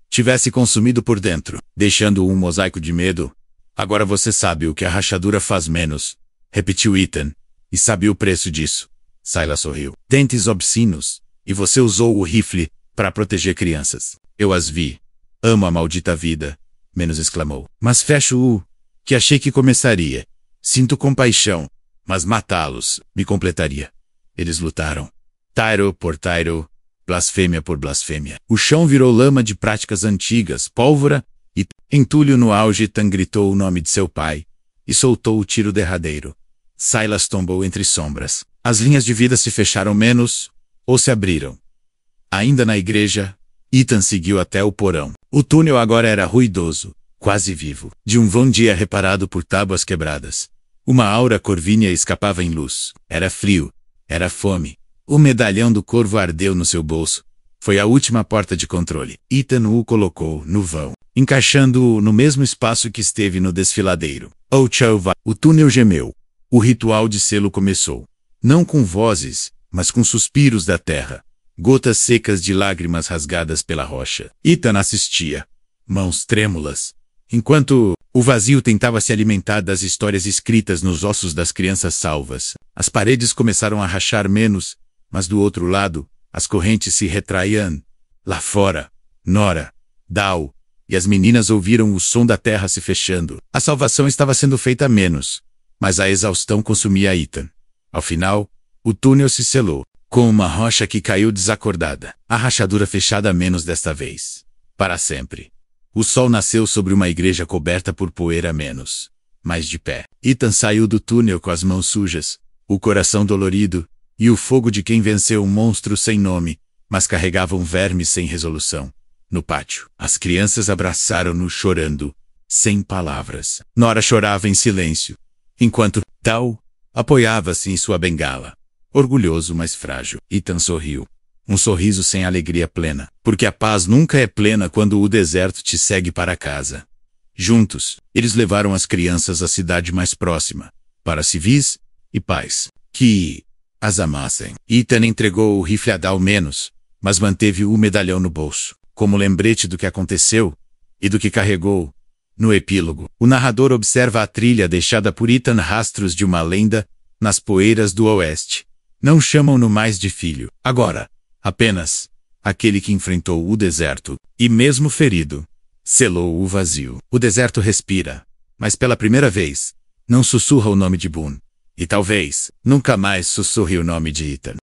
tivesse consumido por dentro, deixando um mosaico de medo. Agora você sabe o que a rachadura faz menos, repetiu Ethan, e sabe o preço disso. Silas sorriu. Dentes obscenos, e você usou o rifle para proteger crianças. Eu as vi. Amo a maldita vida, menos exclamou. Mas fecho que achei que começaria. Sinto compaixão, mas matá-los me completaria. Eles lutaram. Tyro por Tyro, blasfêmia por blasfêmia. O chão virou lama de práticas antigas, pólvora, e, entulho no auge, Ethan gritou o nome de seu pai, e soltou o tiro derradeiro. Silas tombou entre sombras. As linhas de vida se fecharam menos, ou se abriram. Ainda na igreja, Ethan seguiu até o porão. O túnel agora era ruidoso, quase vivo, de um vão dia reparado por tábuas quebradas. Uma aura corvínea escapava em luz. Era frio. Era fome. O medalhão do corvo ardeu no seu bolso. Foi a última porta de controle. Ethan o colocou no vão, encaixando-o no mesmo espaço que esteve no desfiladeiro. O túnel gemeu. O ritual de selo começou. Não com vozes, mas com suspiros da terra. Gotas secas de lágrimas rasgadas pela rocha. Ethan assistia, mãos trêmulas, enquanto o vazio tentava se alimentar das histórias escritas nos ossos das crianças salvas. As paredes começaram a rachar menos, mas do outro lado, as correntes se retraíam. Lá fora, Nora, Dal e as meninas ouviram o som da terra se fechando. A salvação estava sendo feita menos, mas a exaustão consumia Ethan. Ao final, o túnel se selou, com uma rocha que caiu desacordada. A rachadura fechada menos desta vez. Para sempre. O sol nasceu sobre uma igreja coberta por poeira menos, mas de pé. Ethan saiu do túnel com as mãos sujas, o coração dolorido, e o fogo de quem venceu um monstro sem nome, mas carregava um verme sem resolução. No pátio, as crianças abraçaram-no chorando, sem palavras. Nora chorava em silêncio, enquanto Tal apoiava-se em sua bengala, orgulhoso mas frágil. Ethan sorriu. Um sorriso sem alegria plena, porque a paz nunca é plena quando o deserto te segue para casa. Juntos, eles levaram as crianças à cidade mais próxima, para civis e pais que as amassem. Ethan entregou o rifle a Dal menos, mas manteve o medalhão no bolso, como lembrete do que aconteceu e do que carregou. No epílogo, o narrador observa a trilha deixada por Ethan, rastros de uma lenda nas poeiras do oeste. Não chamam-no mais de filho. Agora, apenas aquele que enfrentou o deserto e, mesmo ferido, selou o vazio. O deserto respira, mas pela primeira vez, não sussurra o nome de Boone. E talvez nunca mais sussurre o nome de Ethan.